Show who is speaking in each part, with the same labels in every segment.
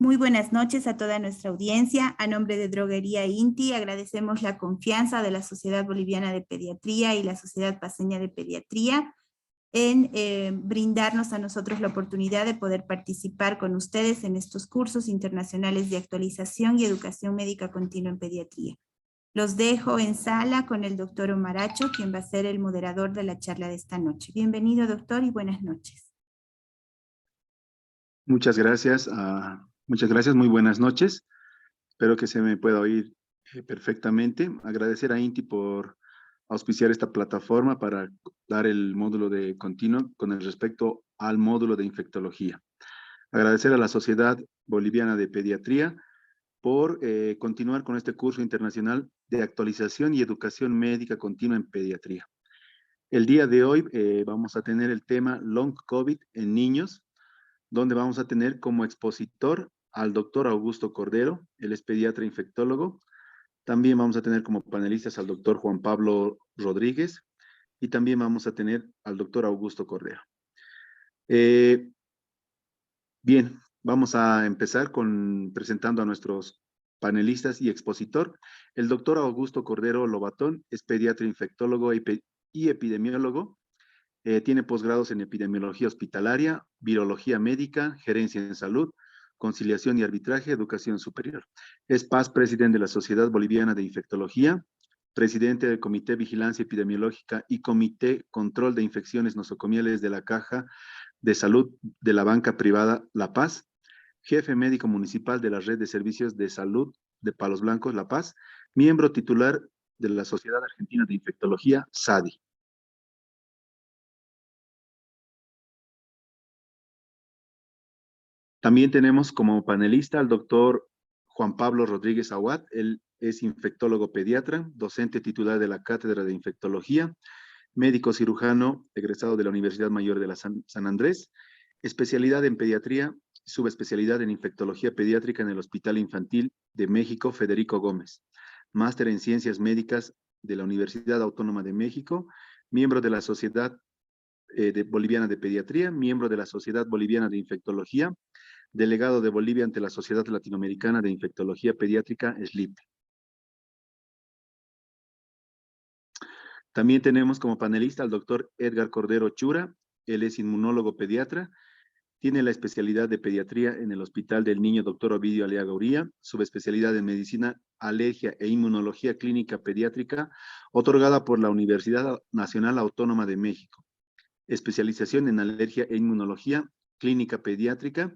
Speaker 1: Muy buenas noches a toda nuestra audiencia. A nombre de Droguería Inti, agradecemos la confianza de la Sociedad Boliviana de Pediatría y la Sociedad Paceña de Pediatría en brindarnos a nosotros la oportunidad de poder participar con ustedes en estos cursos internacionales de actualización y educación médica continua en pediatría. Los dejo en sala con el doctor Omaracho, quien va a ser el moderador de la charla de esta noche. Bienvenido, doctor, y buenas noches.
Speaker 2: Muchas gracias. Muy buenas noches. Espero que se me pueda oír perfectamente. Agradecer a INTI por auspiciar esta plataforma para dar el módulo de continuo con el respecto al módulo de infectología. Agradecer a la Sociedad Boliviana de Pediatría por continuar con este curso internacional de actualización y educación médica continua en pediatría. El día de hoy vamos a tener el tema Long COVID en niños, donde vamos a tener como expositor al doctor Augusto Cordero, él es pediatra infectólogo. También vamos a tener como panelistas al doctor Juan Pablo Rodríguez y también vamos a tener al doctor Augusto Cordero. Bien, vamos a empezar presentando a nuestros panelistas y expositor. El doctor Augusto Cordero Lobatón es pediatra infectólogo y epidemiólogo. Tiene posgrados en epidemiología hospitalaria, virología médica, gerencia en salud, conciliación y arbitraje, educación superior. Es past presidente de la Sociedad Boliviana de Infectología, presidente del Comité Vigilancia Epidemiológica y Comité Control de Infecciones Nosocomiales de la Caja de Salud de la Banca Privada La Paz, jefe médico municipal de la Red de Servicios de Salud de Palos Blancos La Paz, miembro titular de la Sociedad Argentina de Infectología, SADI. También tenemos como panelista al doctor Juan Pablo Rodríguez Aguad. Él es infectólogo pediatra, docente titular de la Cátedra de Infectología, médico cirujano egresado de la Universidad Mayor de San Andrés, especialidad en pediatría, subespecialidad en infectología pediátrica en el Hospital Infantil de México Federico Gómez, máster en ciencias médicas de la Universidad Autónoma de México, miembro de la Sociedad Boliviana de Pediatría, miembro de la Sociedad Boliviana de Infectología, delegado de Bolivia ante la Sociedad Latinoamericana de Infectología Pediátrica, SLIP. También tenemos como panelista al doctor Edgar Cordero Chura. Él es inmunólogo pediatra, tiene la especialidad de pediatría en el Hospital del Niño Dr. Ovidio Aliaga Uría, subespecialidad en medicina, alergia e inmunología clínica pediátrica, otorgada por la Universidad Nacional Autónoma de México. Especialización en alergia e inmunología clínica pediátrica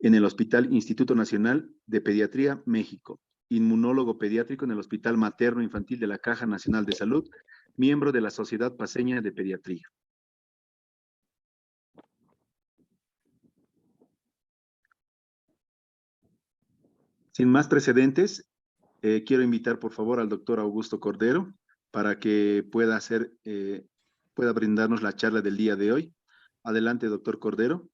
Speaker 2: en el Hospital Instituto Nacional de Pediatría, México. Inmunólogo pediátrico en el Hospital Materno Infantil de la Caja Nacional de Salud, miembro de la Sociedad Paceña de Pediatría. Sin más precedentes, quiero invitar por favor al doctor Augusto Cordero para que pueda brindarnos la charla del día de hoy. Adelante, doctor Cordero.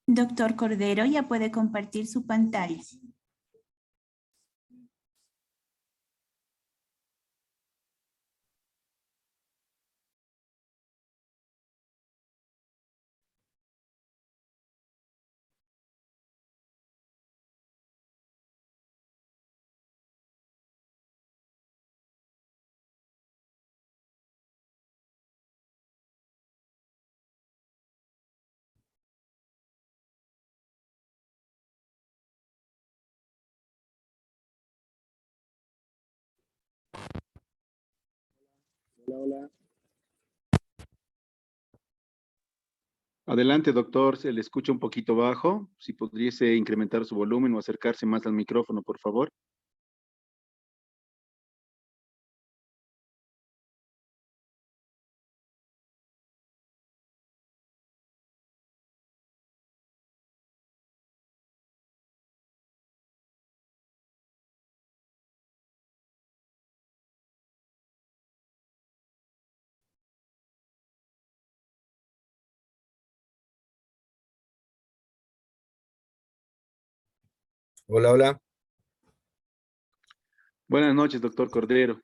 Speaker 1: Doctor Cordero, ya puede compartir su pantalla.
Speaker 3: Hola.
Speaker 2: Adelante, doctor, se le escucha un poquito bajo. Si pudiese incrementar su volumen o acercarse más al micrófono, por favor.
Speaker 3: Hola, hola.
Speaker 2: Buenas noches, doctor Cordero.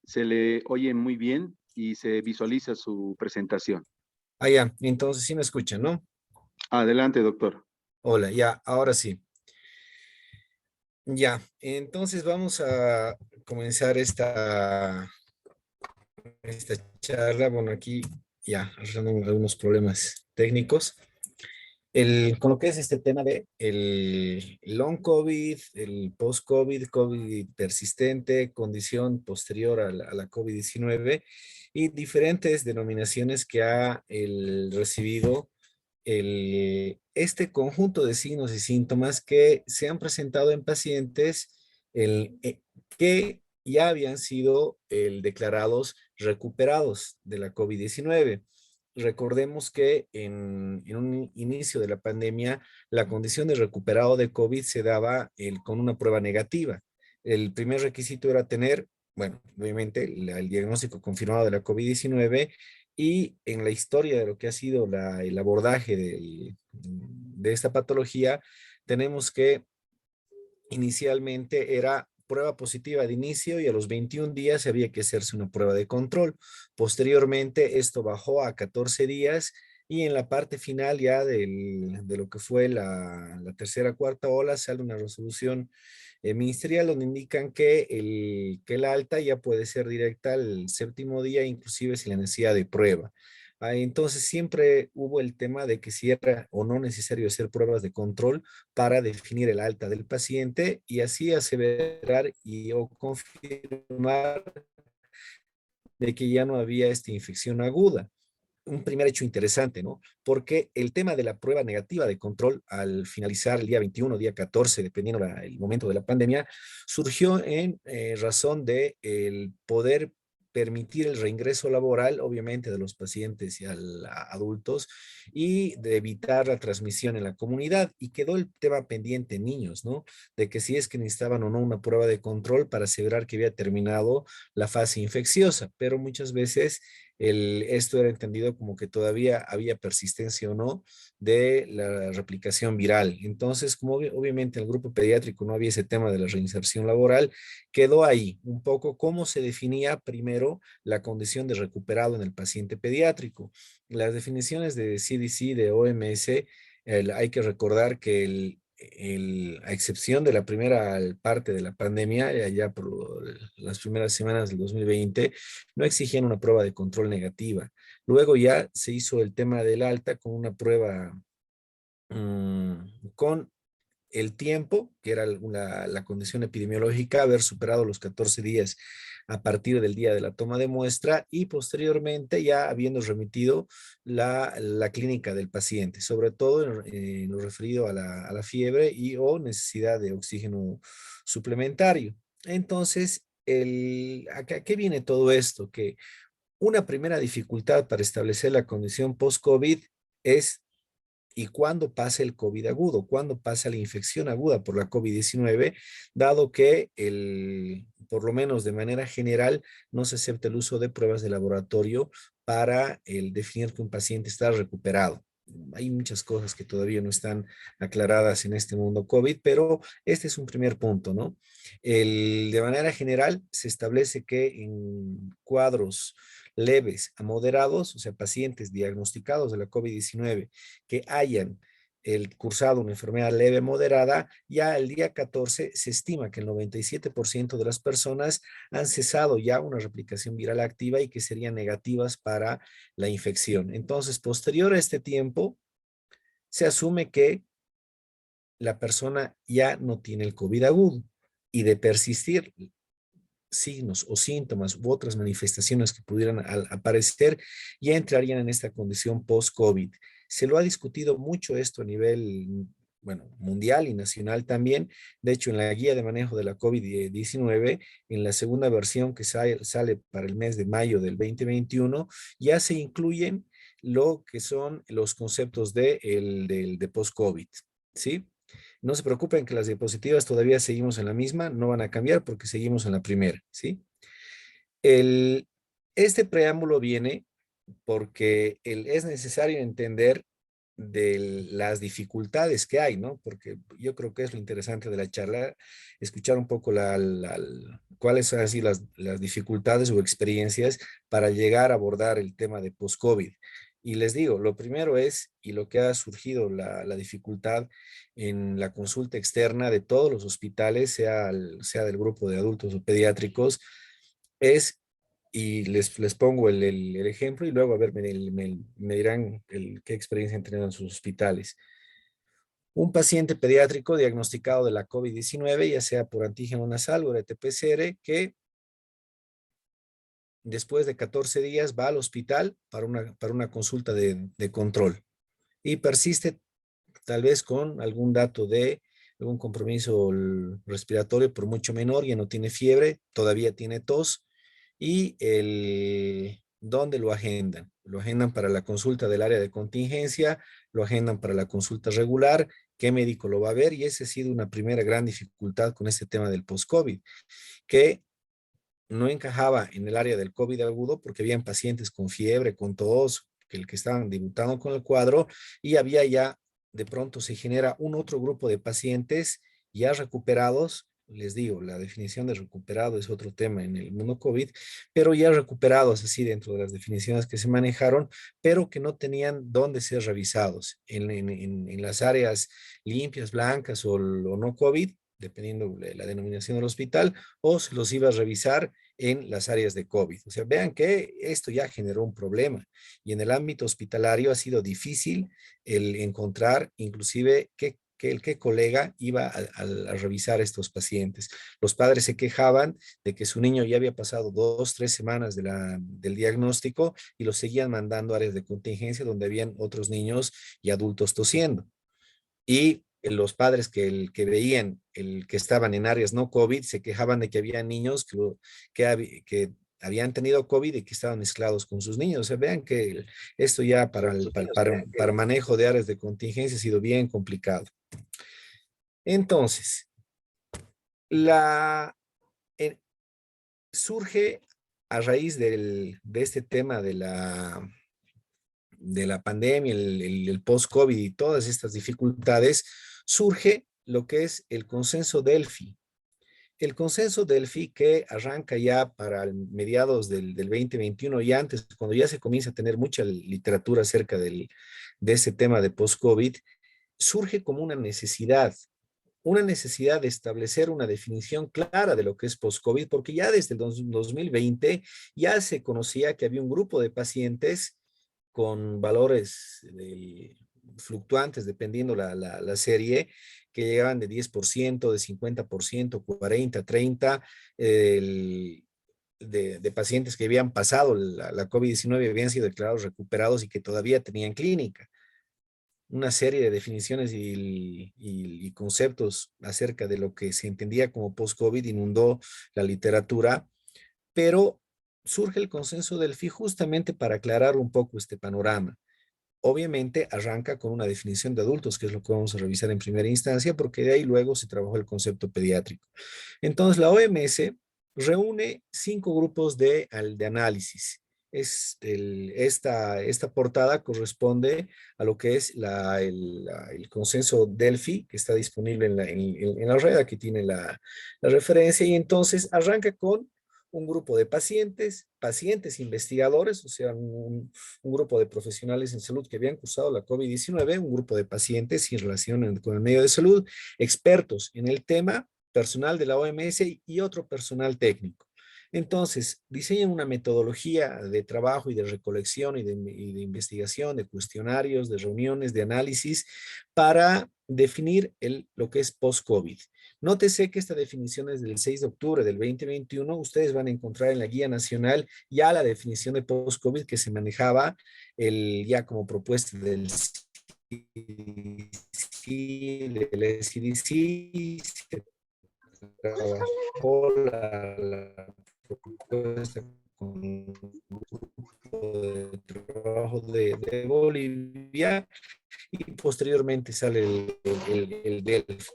Speaker 2: Se le oye muy bien y se visualiza su presentación.
Speaker 3: Ah, ya, entonces sí me escuchan, ¿no?
Speaker 2: Adelante, doctor.
Speaker 3: Hola, ya, ahora sí. Ya, entonces vamos a comenzar esta charla. Bueno, aquí ya, arreglando algunos problemas técnicos. Con lo que es este tema de el long COVID, el post-COVID, COVID persistente, condición posterior a la COVID-19 y diferentes denominaciones que ha recibido este conjunto de signos y síntomas que se han presentado en pacientes que ya habían sido declarados recuperados de la COVID-19. Recordemos que en un inicio de la pandemia, la condición de recuperado de COVID se daba con una prueba negativa. El primer requisito era tener, bueno, obviamente el diagnóstico confirmado de la COVID-19 y en la historia de lo que ha sido el abordaje de esta patología, tenemos que inicialmente era prueba positiva de inicio y a los 21 días había que hacerse una prueba de control. Posteriormente esto bajó a 14 días y en la parte final ya de lo que fue la tercera, cuarta ola sale una resolución ministerial donde indican que el alta ya puede ser directa al séptimo día, inclusive sin la necesidad de prueba. Entonces siempre hubo el tema de que si era o no necesario hacer pruebas de control para definir el alta del paciente y así aseverar y o confirmar de que ya no había esta infección aguda. Un primer hecho interesante, ¿no? Porque el tema de la prueba negativa de control al finalizar el día 21, día 14, dependiendo el momento de la pandemia, surgió en razón de el poder permitir el reingreso laboral, obviamente, de los pacientes y adultos y de evitar la transmisión en la comunidad. Y quedó el tema pendiente en niños, ¿no? De que si es que necesitaban o no una prueba de control para asegurar que había terminado la fase infecciosa, pero muchas veces esto era entendido como que todavía había persistencia o no de la replicación viral. Entonces, como obviamente en el grupo pediátrico no había ese tema de la reinserción laboral, quedó ahí un poco cómo se definía primero la condición de recuperado en el paciente pediátrico. Las definiciones de CDC, de OMS, hay que recordar que a excepción de la primera parte de la pandemia, allá por las primeras semanas del 2020, no exigían una prueba de control negativa. Luego ya se hizo el tema del alta con una prueba con el tiempo, que era la condición epidemiológica, haber superado los 14 días a partir del día de la toma de muestra y posteriormente ya habiendo remitido la clínica del paciente, sobre todo en lo referido a la fiebre y o necesidad de oxígeno suplementario. Entonces, ¿a qué viene todo esto? Que una primera dificultad para establecer la condición post-COVID es y cuándo pasa el COVID agudo, cuándo pasa la infección aguda por la COVID-19, dado que por lo menos de manera general no se acepta el uso de pruebas de laboratorio para definir que un paciente está recuperado. Hay muchas cosas que todavía no están aclaradas en este mundo COVID, pero este es un primer punto, ¿no? De manera general, se establece que en cuadros leves a moderados, o sea, pacientes diagnosticados de la COVID-19 que hayan cursado una enfermedad leve moderada, ya el día 14 se estima que el 97% de las personas han cesado ya una replicación viral activa y que serían negativas para la infección. Entonces, posterior a este tiempo, se asume que la persona ya no tiene el COVID agudo y de persistir signos o síntomas u otras manifestaciones que pudieran aparecer, ya entrarían en esta condición post-COVID. Se lo ha discutido mucho esto a nivel, bueno, mundial y nacional también. De hecho, en la guía de manejo de la COVID-19, en la segunda versión que sale para el mes de mayo del 2021, ya se incluyen lo que son los conceptos de post-COVID, ¿sí? No se preocupen que las diapositivas todavía seguimos en la misma, no van a cambiar porque seguimos en la primera, ¿sí? El, este preámbulo viene porque es necesario entender de las dificultades que hay, ¿no? Porque yo creo que es lo interesante de la charla, escuchar un poco cuáles son así las dificultades o experiencias para llegar a abordar el tema de post-COVID. Y les digo, lo primero es, y lo que ha surgido la dificultad en la consulta externa de todos los hospitales, sea del grupo de adultos o pediátricos, es, y les pongo el ejemplo y luego a ver, me dirán qué experiencia han tenido en sus hospitales. Un paciente pediátrico diagnosticado de la COVID-19, ya sea por antígeno nasal o RT-PCR, que después de 14 días va al hospital para una consulta de control y persiste tal vez con algún dato de algún compromiso respiratorio por mucho menor, ya no tiene fiebre, todavía tiene tos, y ¿dónde lo agendan? Lo agendan para la consulta del área de contingencia, lo agendan para la consulta regular, qué médico lo va a ver, y esa ha sido una primera gran dificultad con este tema del post-COVID, que no encajaba en el área del COVID agudo porque habían pacientes con fiebre, con tos, que estaban debutando con el cuadro, y había ya, de pronto se genera un otro grupo de pacientes ya recuperados. Les digo, la definición de recuperado es otro tema en el mundo COVID, pero ya recuperados así dentro de las definiciones que se manejaron, pero que no tenían dónde ser revisados en las áreas limpias, blancas o no COVID, dependiendo de la denominación del hospital, o se los iba a revisar en las áreas de COVID. O sea, vean que esto ya generó un problema y en el ámbito hospitalario ha sido difícil el encontrar inclusive qué colega iba a revisar estos pacientes. Los padres se quejaban de que su niño ya había pasado 2, 3 semanas del diagnóstico y lo seguían mandando a áreas de contingencia donde habían otros niños y adultos tosiendo. Y los padres que veían que estaban en áreas no COVID se quejaban de que había niños que habían tenido COVID y que estaban mezclados con sus niños. O sea, vean que esto ya para manejo de áreas de contingencia ha sido bien complicado. Entonces, eh, surge a raíz de este tema de la pandemia, el post-COVID y todas estas dificultades, surge lo que es el consenso Delphi. El consenso Delphi que arranca ya para mediados del 2021 y antes, cuando ya se comienza a tener mucha literatura acerca de ese tema de post-COVID, surge como una necesidad de establecer una definición clara de lo que es post-COVID, porque ya desde el 2020 ya se conocía que había un grupo de pacientes con valores fluctuantes dependiendo la serie, que llegaban de 10%, de 50%, 40, 30, de pacientes que habían pasado la COVID-19 habían sido declarados recuperados y que todavía tenían clínica. Una serie de definiciones y conceptos acerca de lo que se entendía como post-COVID inundó la literatura, pero surge el consenso del FI justamente para aclarar un poco este panorama. Obviamente arranca con una definición de adultos, que es lo que vamos a revisar en primera instancia, porque de ahí luego se trabajó el concepto pediátrico. Entonces la OMS reúne 5 grupos de análisis. Esta portada corresponde a lo que es el consenso Delphi, que está disponible en la red, aquí tiene la referencia, y entonces arranca con un grupo de pacientes investigadores, o sea, un grupo de profesionales en salud que habían cursado la COVID-19, un grupo de pacientes sin relación con el medio de salud, expertos en el tema, personal de la OMS y otro personal técnico. Entonces, diseñan una metodología de trabajo y de recolección y de investigación, de cuestionarios, de reuniones, de análisis, para definir lo que es post-COVID. Nótese que esta definición es del 6 de octubre del 2021. Ustedes van a encontrar en la Guía Nacional ya la definición de post-COVID que se manejaba ya como propuesta del SCDC, se trabajó la propuesta con el grupo de trabajo de Bolivia y posteriormente sale el DELF.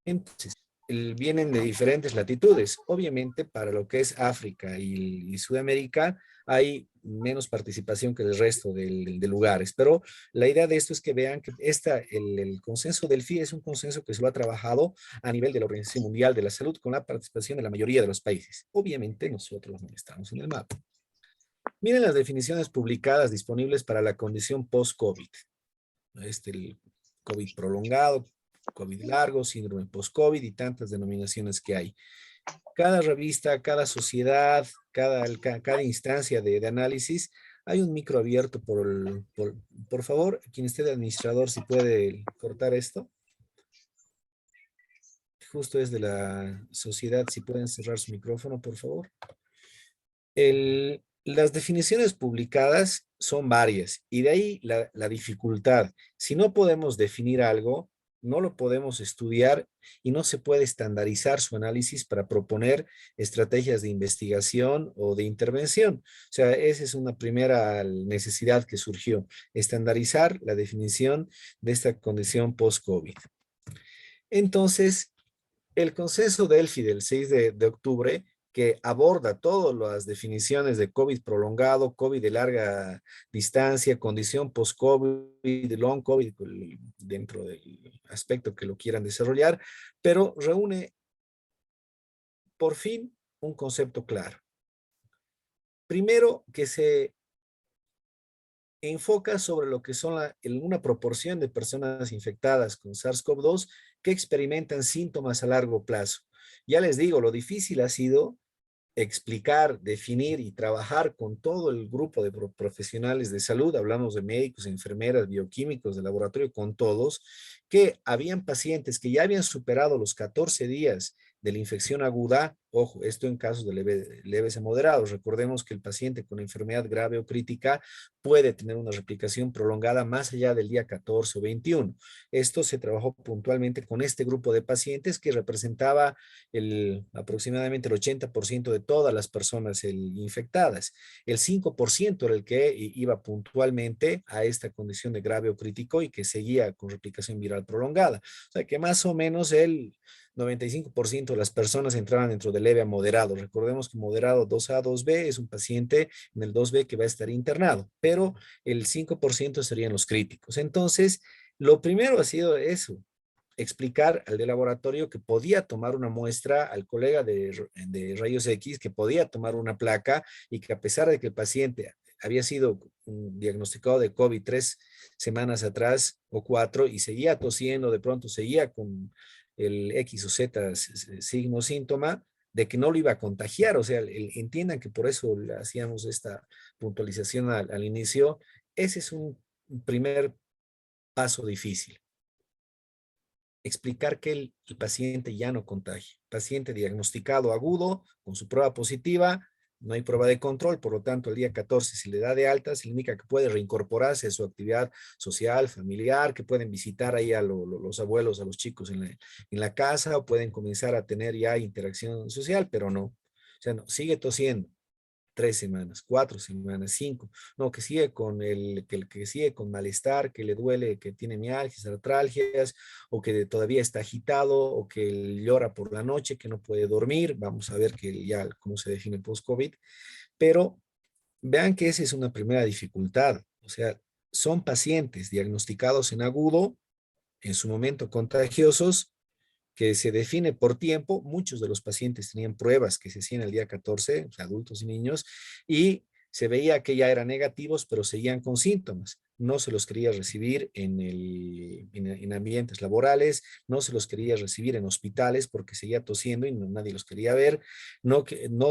Speaker 3: Entonces, vienen de diferentes latitudes. Obviamente, para lo que es África y Sudamérica, hay menos participación que el resto de lugares. Pero la idea de esto es que vean que el consenso del FI es un consenso que se lo ha trabajado a nivel de la Organización Mundial de la Salud con la participación de la mayoría de los países. Obviamente, nosotros no estamos en el mapa. Miren las definiciones publicadas disponibles para la condición post-COVID. El COVID prolongado, COVID largo, síndrome post-COVID y tantas denominaciones que hay. Cada revista, cada sociedad, cada instancia de análisis, hay un micro abierto por favor, quien esté de administrador, si puede cortar esto. Justo es de la sociedad, si pueden cerrar su micrófono, por favor. Las definiciones publicadas son varias y de ahí la dificultad. Si no podemos definir algo, no lo podemos estudiar y no se puede estandarizar su análisis para proponer estrategias de investigación o de intervención. O sea, esa es una primera necesidad que surgió, estandarizar la definición de esta condición post-COVID. Entonces, el consenso Delphi del 6 de octubre, que aborda todas las definiciones de COVID prolongado, COVID de larga distancia, condición post-COVID, long COVID, dentro del aspecto que lo quieran desarrollar, pero reúne por fin un concepto claro. Primero, que se enfoca sobre lo que son una proporción de personas infectadas con SARS-CoV-2 que experimentan síntomas a largo plazo. Ya les digo, lo difícil ha sido explicar, definir y trabajar con todo el grupo de profesionales de salud, hablamos de médicos, enfermeras, bioquímicos, de laboratorio, con todos, que habían pacientes que ya habían superado los 14 días de la infección aguda, ojo, esto en casos de leves a moderados. Recordemos que el paciente con enfermedad grave o crítica puede tener una replicación prolongada más allá del día 14 o 21. Esto se trabajó puntualmente con este grupo de pacientes que representaba aproximadamente el 80% de todas las personas infectadas. El 5% era el que iba puntualmente a esta condición de grave o crítico y que seguía con replicación viral prolongada. O sea que más o menos el 95% de las personas entraban dentro de leve a moderado. Recordemos que moderado 2A, 2B es un paciente en el 2B que va a estar internado, pero el 5% serían los críticos. Entonces, lo primero ha sido eso, explicar al de laboratorio que podía tomar una muestra, al colega de rayos X que podía tomar una placa y que a pesar de que el paciente había sido diagnosticado de COVID 3 semanas atrás o 4 y seguía tosiendo, de pronto seguía con el X o Z signo síntoma, de que no lo iba a contagiar. O sea, entiendan que por eso le hacíamos esta puntualización al inicio. Ese es un primer paso difícil. Explicar que el paciente ya no contagia. Paciente diagnosticado agudo, con su prueba positiva, no hay prueba de control, por lo tanto, el día 14 se le da de alta, se indica que puede reincorporarse a su actividad social, familiar, que pueden visitar ahí a los abuelos, a los chicos en la casa, o pueden comenzar a tener ya interacción social, pero no. O sea, no, sigue tosiendo. 3 semanas, 4 semanas, 5, no, que sigue con que sigue con malestar, que le duele, que tiene mialgias, artralgias, o que todavía está agitado, o que llora por la noche, que no puede dormir. Vamos a ver que ya cómo se define post-COVID, pero vean que esa es una primera dificultad. O sea, son pacientes diagnosticados en agudo, en su momento contagiosos, que se define por tiempo. Muchos de los pacientes tenían pruebas que se hacían el día 14, o sea, adultos y niños, y se veía que ya eran negativos, pero seguían con síntomas. no se los quería recibir en ambientes laborales, no se los quería recibir en hospitales porque seguía tosiendo y nadie los quería ver, no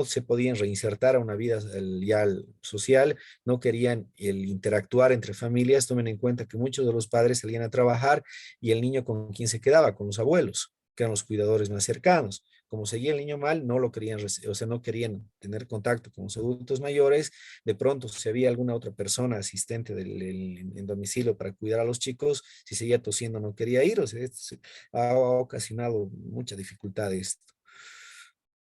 Speaker 3: se podían reinsertar a una vida ya social, no querían el interactuar entre familias. Tomen en cuenta que muchos de los padres salían a trabajar y el niño con quién se quedaba, con los abuelos, que eran los cuidadores más cercanos. Como seguía el niño mal, no lo querían, o sea, no querían tener contacto con los adultos mayores. De pronto, si había alguna otra persona asistente en domicilio para cuidar a los chicos, si seguía tosiendo, no quería ir. O sea, esto ha ocasionado mucha dificultad esto.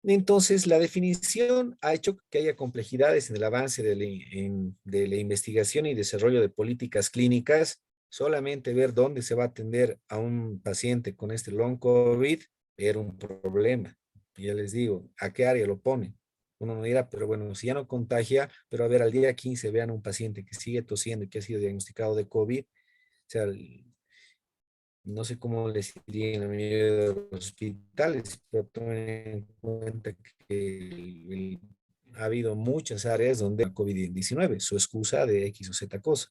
Speaker 3: Entonces, la definición ha hecho que haya complejidades en el avance de la investigación y desarrollo de políticas clínicas. Solamente ver dónde se va a atender a un paciente con este long COVID era un problema. Y ya les digo, ¿a qué área lo ponen? Uno no dirá, pero bueno, si ya no contagia, pero a ver, al día 15 vean un paciente que sigue tosiendo y que ha sido diagnosticado de COVID. O sea, no sé cómo les iría en la mayoría de los hospitales, pero tomen en cuenta que ha habido muchas áreas donde la COVID-19, su excusa de X o Z cosa.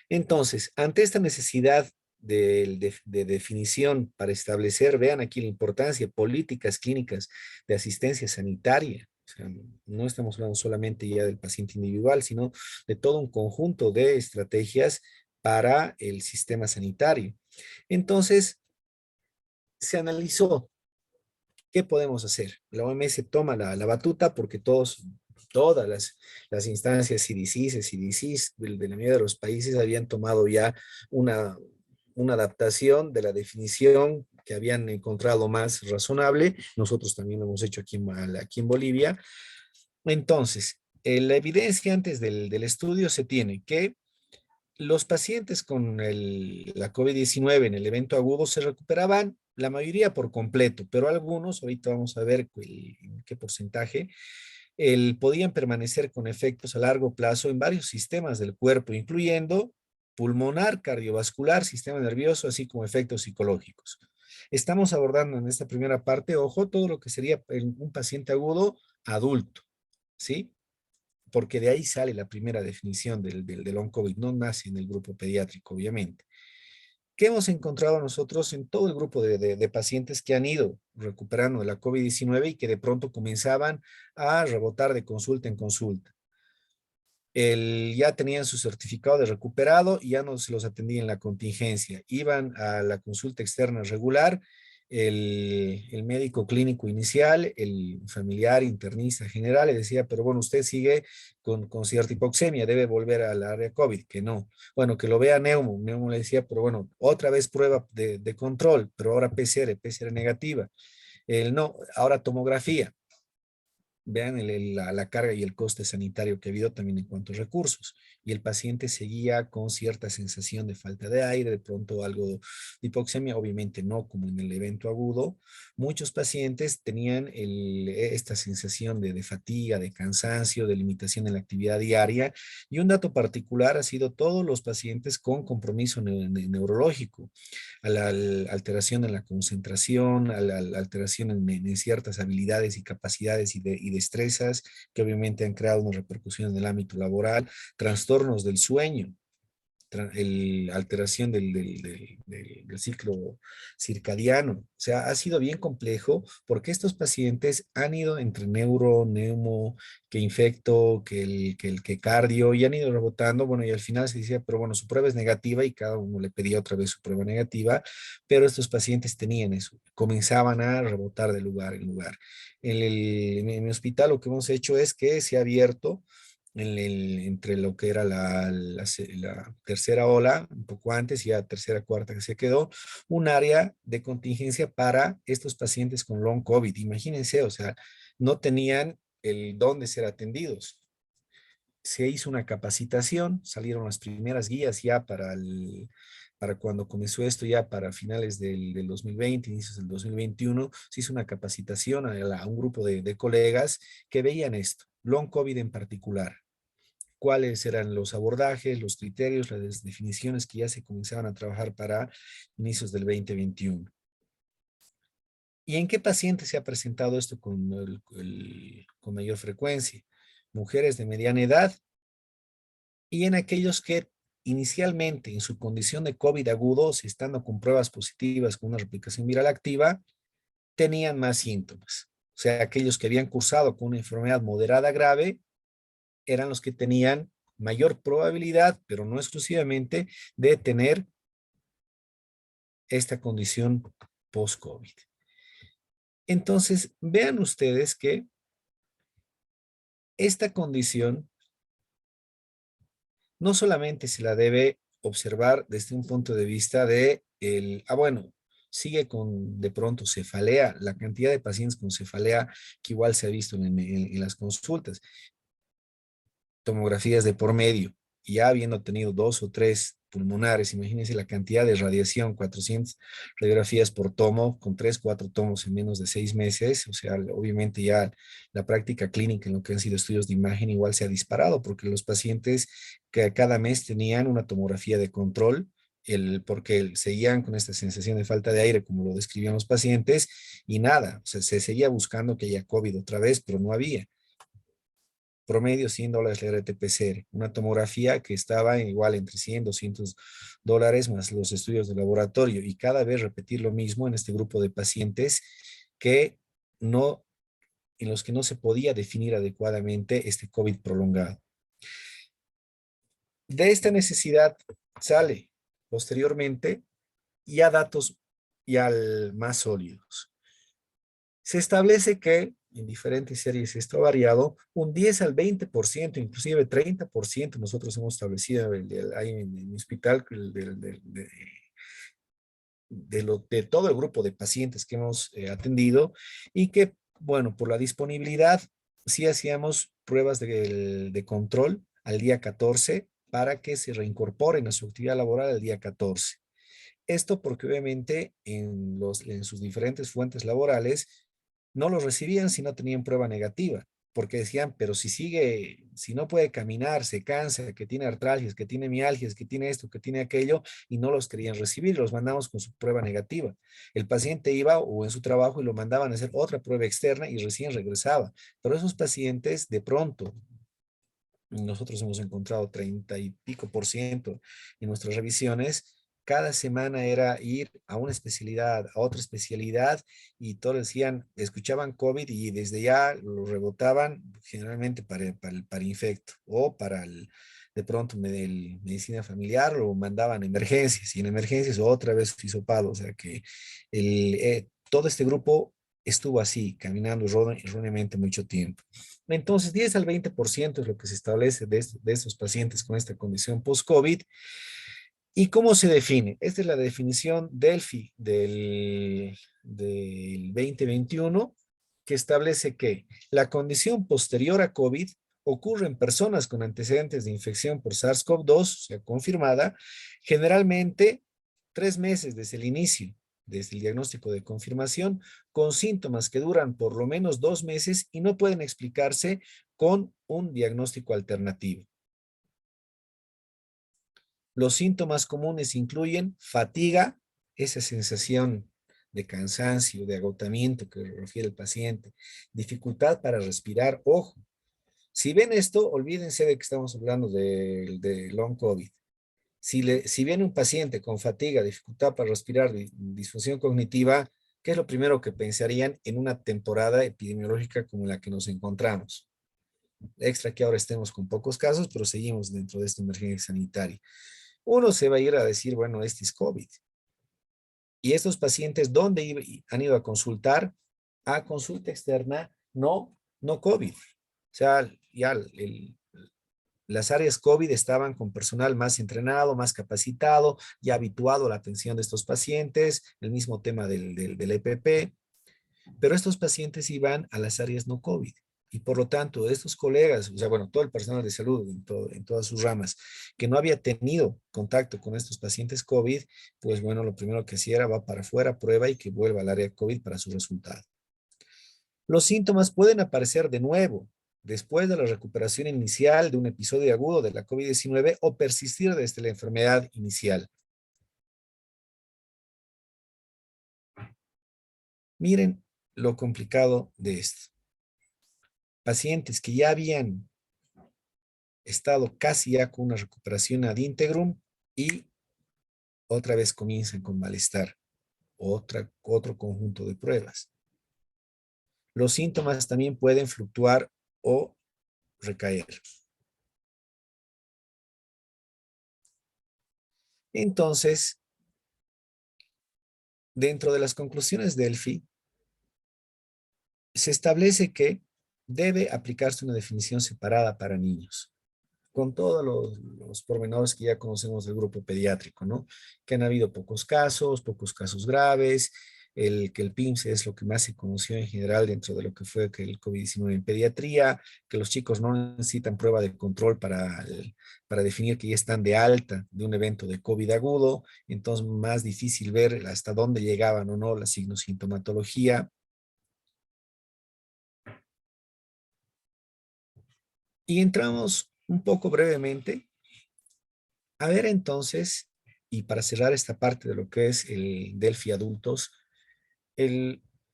Speaker 3: Entonces, ante esta necesidad de definición para establecer, vean aquí la importancia, políticas clínicas de asistencia sanitaria. O sea, no estamos hablando solamente ya del paciente individual, sino de todo un conjunto de estrategias para el sistema sanitario. Entonces, se analizó qué podemos hacer. La OMS toma la batuta porque todas las instancias CDC, CDCs de la mayoría de los países habían tomado ya una, una adaptación de la definición que habían encontrado más razonable. Nosotros también lo hemos hecho aquí en Bolivia. Entonces, la evidencia antes del estudio se tiene que los pacientes con la COVID-19 en el evento agudo se recuperaban, la mayoría por completo, pero algunos, ahorita vamos a ver qué porcentaje, podían permanecer con efectos a largo plazo en varios sistemas del cuerpo, incluyendo pulmonar, cardiovascular, sistema nervioso, así como efectos psicológicos. Estamos abordando en esta primera parte, ojo, todo lo que sería un paciente agudo adulto, ¿sí? Porque de ahí sale la primera definición del long COVID, no nace en el grupo pediátrico, obviamente. ¿Qué hemos encontrado nosotros en todo el grupo de pacientes que han ido recuperando de la COVID-19 y que de pronto comenzaban a rebotar de consulta en consulta? Ya tenían su certificado de recuperado y ya no se los atendía en la contingencia. Iban a la consulta externa regular, el médico clínico inicial, el familiar internista general le decía, pero bueno, usted sigue con cierta hipoxemia, debe volver al área COVID, que no. Bueno, que lo vea Neumo. Neumo le decía, pero bueno, otra vez prueba de control, pero ahora PCR negativa. No, ahora tomografía. Vean la carga y el coste sanitario que ha habido también en cuanto a recursos. Y el paciente seguía con cierta sensación de falta de aire, de pronto algo de hipoxemia, obviamente no como en el evento agudo. Muchos pacientes tenían esta sensación de fatiga, de cansancio, de limitación en la actividad diaria. Y un dato particular ha sido todos los pacientes con compromiso neurológico, a la alteración en la concentración, a la alteración en ciertas habilidades y capacidades y destrezas que obviamente han creado una repercusión en el ámbito laboral, trastornos del sueño, alteración del ciclo circadiano. O sea, ha sido bien complejo porque estos pacientes han ido entre neumo, que infecto, que cardio, y han ido rebotando. Bueno, y al final se decía, pero bueno, su prueba es negativa y cada uno le pedía otra vez su prueba negativa, pero estos pacientes tenían eso, comenzaban a rebotar de lugar en lugar. En mi hospital lo que hemos hecho es que se ha abierto entre lo que era la tercera ola, un poco antes, y ya tercera, cuarta que se quedó, un área de contingencia para estos pacientes con long COVID. Imagínense, o sea, no tenían el dónde ser atendidos. Se hizo una capacitación, salieron las primeras guías ya para cuando comenzó esto, ya para finales del 2020, inicios del 2021, se hizo una capacitación a un grupo de colegas que veían esto, long COVID en particular, cuáles eran los abordajes, los criterios, las definiciones que ya se comenzaban a trabajar para inicios del 2021. ¿Y en qué pacientes se ha presentado esto con mayor frecuencia? Mujeres de mediana edad y en aquellos que inicialmente en su condición de COVID agudo, si estando con pruebas positivas con una replicación viral activa, tenían más síntomas. O sea, aquellos que habían cursado con una enfermedad moderada grave eran los que tenían mayor probabilidad, pero no exclusivamente, de tener esta condición post-COVID. Entonces, vean ustedes que esta condición no solamente se la debe observar desde un punto de vista de bueno, sigue con de pronto cefalea, la cantidad de pacientes con cefalea que igual se ha visto en las consultas, tomografías de por medio, y ya habiendo tenido 2 o 3 pulmonares, imagínense la cantidad de radiación, 400 radiografías por tomo, con 3, 4 tomos en menos de 6 meses, o sea, obviamente ya la práctica clínica en lo que han sido estudios de imagen igual se ha disparado, porque los pacientes que cada mes tenían una tomografía de control, porque seguían con esta sensación de falta de aire, como lo describían los pacientes, y nada, o sea, se seguía buscando que haya COVID otra vez, pero no había. Promedio $100 la RT-PCR, una tomografía que estaba igual entre 100, $200 más los estudios de laboratorio, y cada vez repetir lo mismo en este grupo de pacientes que no, en los que no se podía definir adecuadamente este COVID prolongado. De esta necesidad sale posteriormente ya datos ya más sólidos. Se establece que en diferentes series esto ha variado un 10 al 20%, inclusive 30%. Nosotros hemos establecido ahí en el hospital de todo el grupo de pacientes que hemos atendido, y que, bueno, por la disponibilidad, sí hacíamos pruebas de control al día 14 para que se reincorporen a su actividad laboral al día 14. Esto porque obviamente en sus diferentes fuentes laborales no los recibían si no tenían prueba negativa, porque decían, pero si no puede caminar, se cansa, que tiene artralgias, que tiene mialgias, que tiene esto, que tiene aquello, y no los querían recibir, los mandamos con su prueba negativa. El paciente iba o en su trabajo y lo mandaban a hacer otra prueba externa y recién regresaba. Pero esos pacientes de pronto, nosotros hemos encontrado 30 y pico por ciento en nuestras revisiones. Cada semana era ir a una especialidad, a otra especialidad, y todos decían, escuchaban COVID y desde ya lo rebotaban generalmente para infecto o de pronto medicina familiar, lo mandaban a emergencias, y en emergencias otra vez hisopado. O sea que todo este grupo estuvo así, caminando erróneamente mucho tiempo. Entonces, 10 al 20% es lo que se establece de estos pacientes con esta condición post-COVID. ¿Y cómo se define? Esta es la definición Delphi del 2021, que establece que la condición posterior a COVID ocurre en personas con antecedentes de infección por SARS-CoV-2, o sea, confirmada, generalmente 3 meses desde el inicio, desde el diagnóstico de confirmación, con síntomas que duran por lo menos 2 meses y no pueden explicarse con un diagnóstico alternativo. Los síntomas comunes incluyen fatiga, esa sensación de cansancio, de agotamiento que refiere el paciente, dificultad para respirar. Ojo, si ven esto, olvídense de que estamos hablando de long COVID. Si viene un paciente con fatiga, dificultad para respirar, disfunción cognitiva, ¿qué es lo primero que pensarían en una temporada epidemiológica como la que nos encontramos? Extra que ahora estemos con pocos casos, pero seguimos dentro de esta emergencia sanitaria. Uno se va a ir a decir, bueno, este es COVID. Y estos pacientes, ¿dónde han ido a consultar? A consulta externa, no COVID. O sea, ya las áreas COVID estaban con personal más entrenado, más capacitado, ya habituado a la atención de estos pacientes, el mismo tema del EPP, pero estos pacientes iban a las áreas no COVID. Y por lo tanto, estos colegas, o sea, bueno, todo el personal de salud en todas sus ramas, que no había tenido contacto con estos pacientes COVID, pues bueno, lo primero que hacía era va para afuera, prueba y que vuelva al área COVID para su resultado. Los síntomas pueden aparecer de nuevo después de la recuperación inicial de un episodio agudo de la COVID-19 o persistir desde la enfermedad inicial. Miren lo complicado de esto. Pacientes que ya habían estado casi ya con una recuperación ad integrum y otra vez comienzan con malestar, otro conjunto de pruebas. Los síntomas también pueden fluctuar o recaer. Entonces, dentro de las conclusiones de Elfi, se establece que debe aplicarse una definición separada para niños, con todos los pormenores que ya conocemos del grupo pediátrico, ¿no? Que han habido pocos casos graves, que el PIMS es lo que más se conoció en general dentro de lo que fue que el COVID-19 en pediatría, que los chicos no necesitan prueba de control para definir que ya están de alta de un evento de COVID agudo, entonces más difícil ver hasta dónde llegaban o no la signosintomatología. Y entramos un poco brevemente a ver entonces, y para cerrar esta parte de lo que es el Delphi adultos,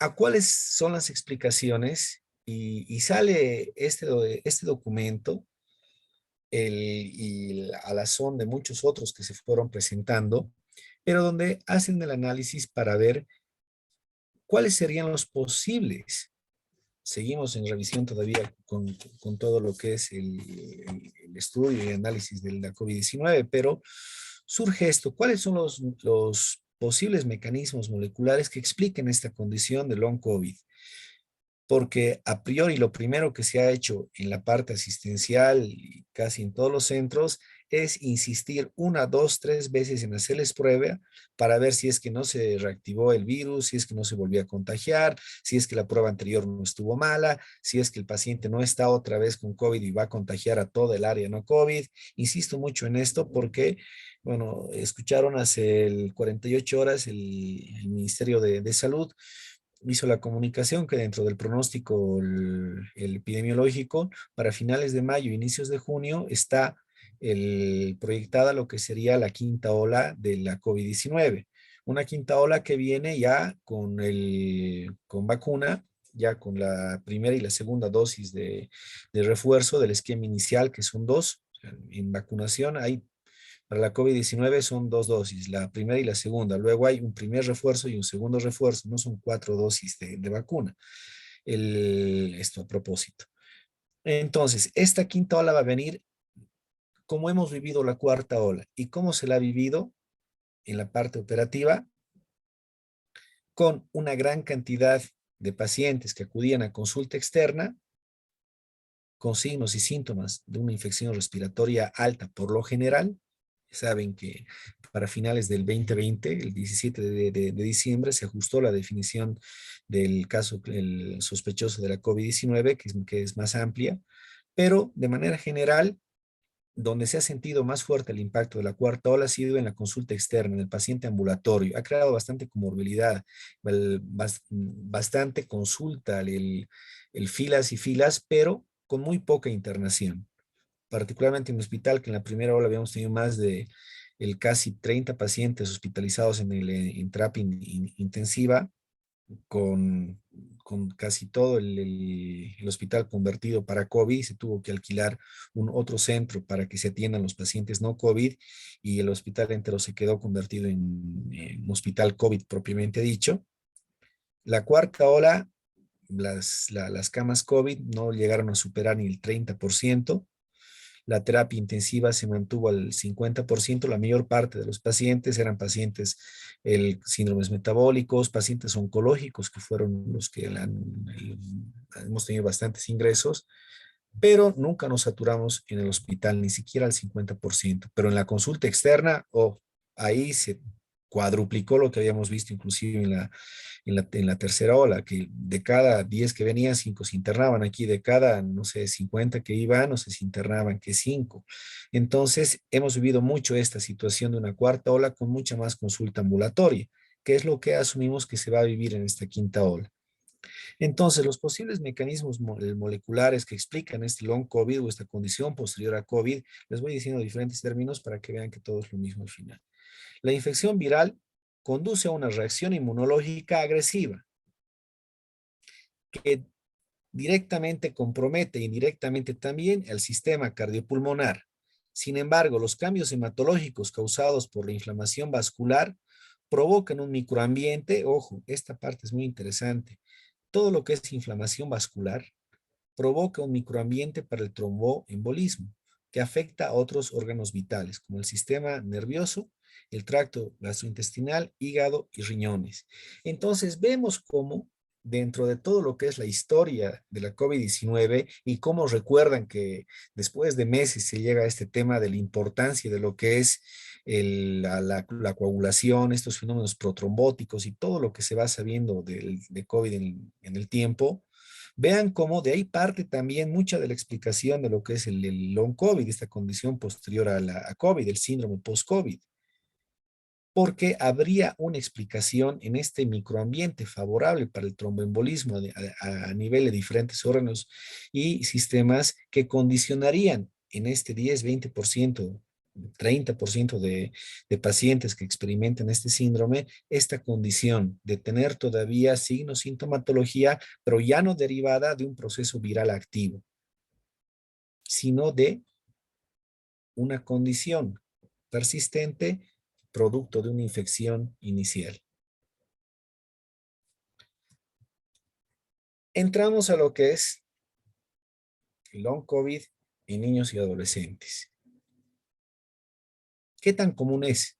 Speaker 3: a cuáles son las explicaciones y sale este documento a la son de muchos otros que se fueron presentando, pero donde hacen el análisis para ver cuáles serían los posibles. Seguimos en revisión todavía con todo lo que es el estudio y análisis de la COVID-19, pero surge esto. ¿Cuáles son los posibles mecanismos moleculares que expliquen esta condición de long COVID? Porque a priori lo primero que se ha hecho en la parte asistencial y casi en todos los centros es insistir 1, 2, 3 veces en hacerles prueba para ver si es que no se reactivó el virus, si es que no se volvió a contagiar, si es que la prueba anterior no estuvo mala, si es que el paciente no está otra vez con COVID y va a contagiar a toda el área no COVID. Insisto mucho en esto porque, bueno, escucharon hace 48 horas el Ministerio de Salud hizo la comunicación que dentro del pronóstico el epidemiológico para finales de mayo, inicios de junio, está proyectada lo que sería la quinta ola de la COVID-19. Una quinta ola que viene ya con vacuna, ya con la primera y la segunda dosis de refuerzo del esquema inicial, que son 2. En vacunación hay para la COVID-19 son 2 dosis, la primera y la segunda. Luego hay un primer refuerzo y un segundo refuerzo, no son 4 dosis de vacuna. Esto a propósito. Entonces, esta quinta ola va a venir como hemos vivido la cuarta ola y cómo se la ha vivido en la parte operativa con una gran cantidad de pacientes que acudían a consulta externa con signos y síntomas de una infección respiratoria alta por lo general. Saben que para finales del 2020, el 17 de diciembre, se ajustó la definición del caso el sospechoso de la COVID-19, que es más amplia, pero de manera general, donde se ha sentido más fuerte el impacto de la cuarta ola ha sido en la consulta externa, en el paciente ambulatorio. Ha creado bastante comorbilidad, bastante consulta, el filas y filas, pero con muy poca internación. Particularmente en el hospital, que en la primera ola habíamos tenido más de casi 30 pacientes hospitalizados en terapia intensiva, con, con casi todo el hospital convertido para COVID. Se tuvo que alquilar un otro centro para que se atiendan los pacientes no COVID y el hospital entero se quedó convertido en hospital COVID propiamente dicho. La cuarta ola, las camas COVID no llegaron a superar ni el 30%. La terapia intensiva se mantuvo al 50%, la mayor parte de los pacientes eran pacientes síndromes metabólicos, pacientes oncológicos, que fueron los que hemos tenido bastantes ingresos, pero nunca nos saturamos en el hospital, ni siquiera al 50%. Pero en la consulta externa, ahí se cuadruplicó lo que habíamos visto inclusive en la tercera ola, que de cada 10 que venían, 5 se internaban. Aquí de cada, no sé, 50 que iban, no sé, se internaban que 5. Entonces, hemos vivido mucho esta situación de una cuarta ola con mucha más consulta ambulatoria, que es lo que asumimos que se va a vivir en esta quinta ola. Entonces, los posibles mecanismos moleculares que explican este long COVID o esta condición posterior a COVID, les voy diciendo diferentes términos para que vean que todo es lo mismo al final. La infección viral conduce a una reacción inmunológica agresiva que directamente compromete indirectamente también el sistema cardiopulmonar. Sin embargo, los cambios hematológicos causados por la inflamación vascular provocan un microambiente, ojo, esta parte es muy interesante, todo lo que es inflamación vascular provoca un microambiente para el tromboembolismo que afecta a otros órganos vitales, como el sistema nervioso, el tracto gastrointestinal, hígado y riñones. Entonces, vemos cómo dentro de todo lo que es la historia de la COVID-19 y cómo recuerdan que después de meses se llega a este tema de la importancia de lo que es la coagulación, estos fenómenos protrombóticos y todo lo que se va sabiendo de COVID en el tiempo. Vean cómo de ahí parte también mucha de la explicación de lo que es el long COVID, esta condición posterior a COVID, el síndrome post-COVID, porque habría una explicación en este microambiente favorable para el tromboembolismo a nivel de diferentes órganos y sistemas que condicionarían en este 10, 20%, 30% de pacientes que experimentan este síndrome, esta condición de tener todavía signos, sintomatología, pero ya no derivada de un proceso viral activo, sino de una condición persistente producto de una infección inicial. Entramos a lo que es el long COVID en niños y adolescentes. ¿Qué tan común es?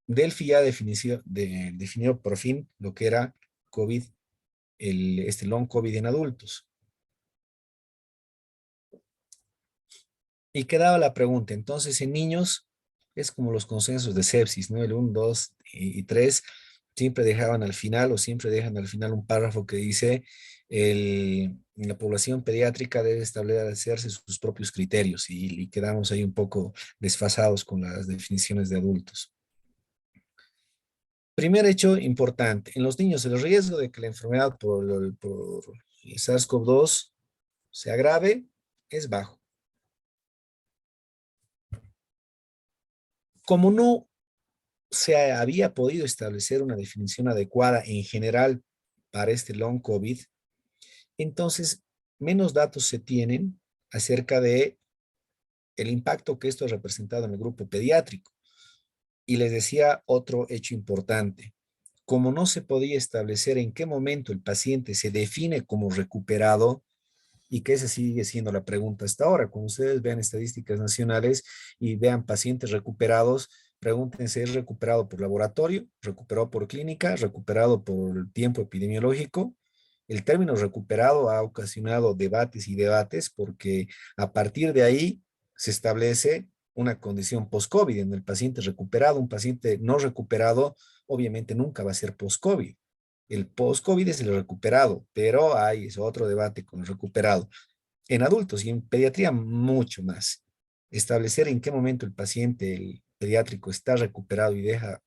Speaker 3: Delphi ya definió por fin lo que era COVID, este long COVID en adultos. Y quedaba la pregunta, entonces en niños es como los consensos de sepsis, ¿no? El 1, 2 y 3 siempre dejaban al final o siempre dejan al final un párrafo que dice la población pediátrica debe establecerse sus propios criterios y quedamos ahí un poco desfasados con las definiciones de adultos. Primer hecho importante, en los niños el riesgo de que la enfermedad por el SARS-CoV-2 se agrave es bajo. Como no se había podido establecer una definición adecuada en general para este long COVID, entonces menos datos se tienen acerca de el impacto que esto ha representado en el grupo pediátrico. Y les decía otro hecho importante. Como no se podía establecer en qué momento el paciente se define como recuperado, y que esa sigue siendo la pregunta hasta ahora. Cuando ustedes vean estadísticas nacionales y vean pacientes recuperados, pregúntense, ¿es recuperado por laboratorio, recuperado por clínica, recuperado por tiempo epidemiológico? El término recuperado ha ocasionado debates y debates porque a partir de ahí se establece una condición post-COVID en el paciente recuperado. Un paciente no recuperado obviamente nunca va a ser post-COVID. El post-COVID es el recuperado, pero hay es otro debate con el recuperado. En adultos y en pediatría mucho más. Establecer en qué momento el paciente el pediátrico está recuperado y deja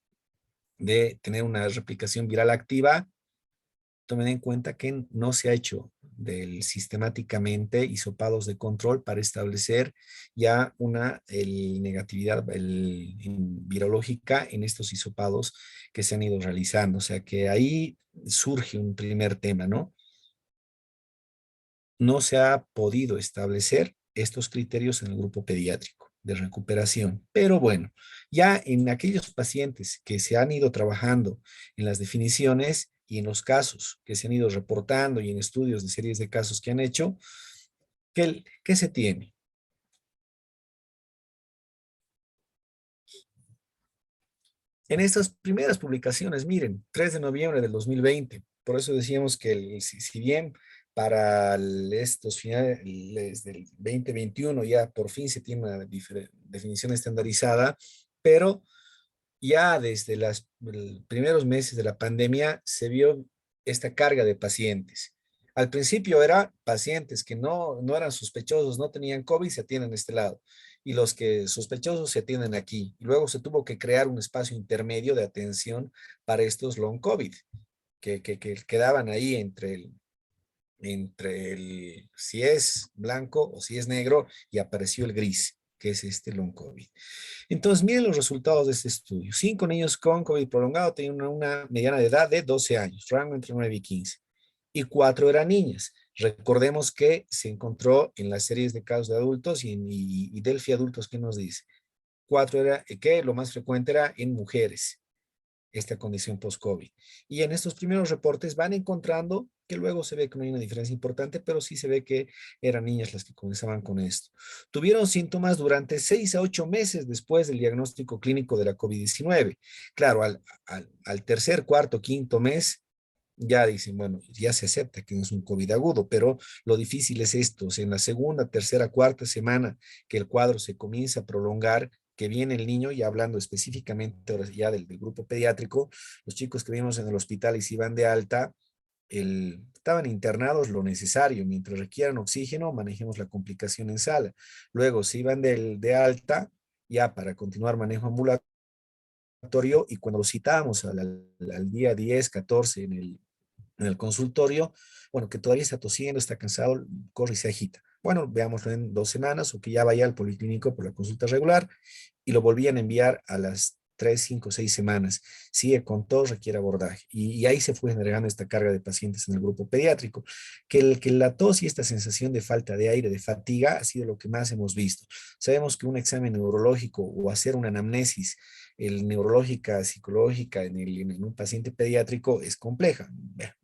Speaker 3: de tener una replicación viral activa, tomen en cuenta que no se ha hecho sistemáticamente hisopados de control para establecer ya una negatividad virológica en estos hisopados que se han ido realizando. O sea que ahí surge un primer tema, ¿no? No se ha podido establecer estos criterios en el grupo pediátrico de recuperación. Pero bueno, ya en aquellos pacientes que se han ido trabajando en las definiciones y en los casos que se han ido reportando y en estudios de series de casos que han hecho, ¿qué se tiene? En estas primeras publicaciones, miren, 3 de noviembre del 2020, por eso decíamos que si bien para estos finales del 2021 ya por fin se tiene una definición estandarizada, pero ya desde los primeros meses de la pandemia se vio esta carga de pacientes. Al principio eran pacientes que no eran sospechosos, no tenían COVID, se atienden de este lado. Y los que sospechosos se atienden aquí. Y luego se tuvo que crear un espacio intermedio de atención para estos long COVID, que quedaban ahí entre el si es blanco o si es negro y apareció el gris, que es este long COVID. Entonces, miren los resultados de este estudio. 5 niños con COVID prolongado tenían una mediana de edad de 12 años, rango entre 9 y 15. Y 4 eran niñas. Recordemos que se encontró en las series de casos de adultos y Delphi adultos, ¿qué nos dice? 4 era que lo más frecuente era en mujeres, esta condición post-COVID. Y en estos primeros reportes van encontrando que luego se ve que no hay una diferencia importante, pero sí se ve que eran niñas las que comenzaban con esto. Tuvieron síntomas durante 6 a 8 meses después del diagnóstico clínico de la COVID-19. Claro, al tercer, cuarto, quinto mes, ya dicen, bueno, ya se acepta que no es un COVID agudo, pero lo difícil es esto, o sea, en la segunda, tercera, cuarta semana que el cuadro se comienza a prolongar, que viene el niño, y hablando específicamente ahora ya del grupo pediátrico, los chicos que vimos en el hospital y se iban de alta, estaban internados lo necesario, mientras requieran oxígeno, manejemos la complicación en sala. Luego se iban de alta ya para continuar manejo ambulatorio, y cuando los citábamos al día 10, 14 en el consultorio, bueno, que todavía está tosiendo, está cansado, corre y se agita. Bueno, veámoslo en 2 semanas o que ya vaya al policlínico por la consulta regular y lo volvían a enviar a las 3, 5, 6 semanas. Sigue con tos, requiere abordaje. Y ahí se fue generando esta carga de pacientes en el grupo pediátrico, que la tos y esta sensación de falta de aire, de fatiga, ha sido lo que más hemos visto. Sabemos que un examen neurológico o hacer una anamnesis el neurológica, psicológica en un paciente pediátrico es compleja.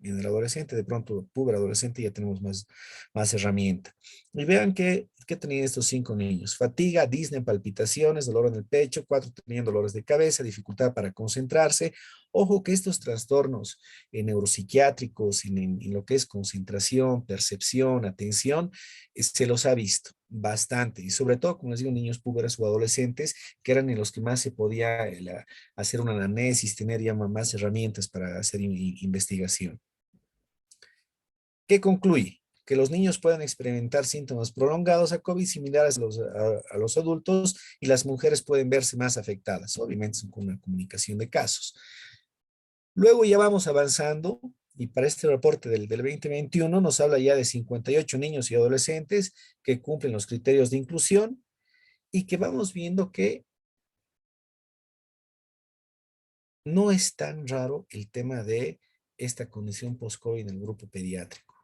Speaker 3: En el adolescente, de pronto, puber adolescente, ya tenemos más herramienta. Y vean que tenían estos 5 niños. Fatiga, disnea, palpitaciones, dolor en el pecho, 4 tenían dolores de cabeza, dificultad para concentrarse. Ojo que estos trastornos neuropsiquiátricos, en lo que es concentración, percepción, atención, se los ha visto bastante, y sobre todo, como les digo, niños púberes o adolescentes, que eran en los que más se podía hacer una anamnesis, tener ya más herramientas para hacer investigación. ¿Qué concluye? Que los niños pueden experimentar síntomas prolongados a COVID similares a los adultos, y las mujeres pueden verse más afectadas, obviamente con una comunicación de casos. Luego ya vamos avanzando, y para este reporte del 2021 nos habla ya de 58 niños y adolescentes que cumplen los criterios de inclusión, y que vamos viendo que no es tan raro el tema de esta condición post-COVID en el grupo pediátrico.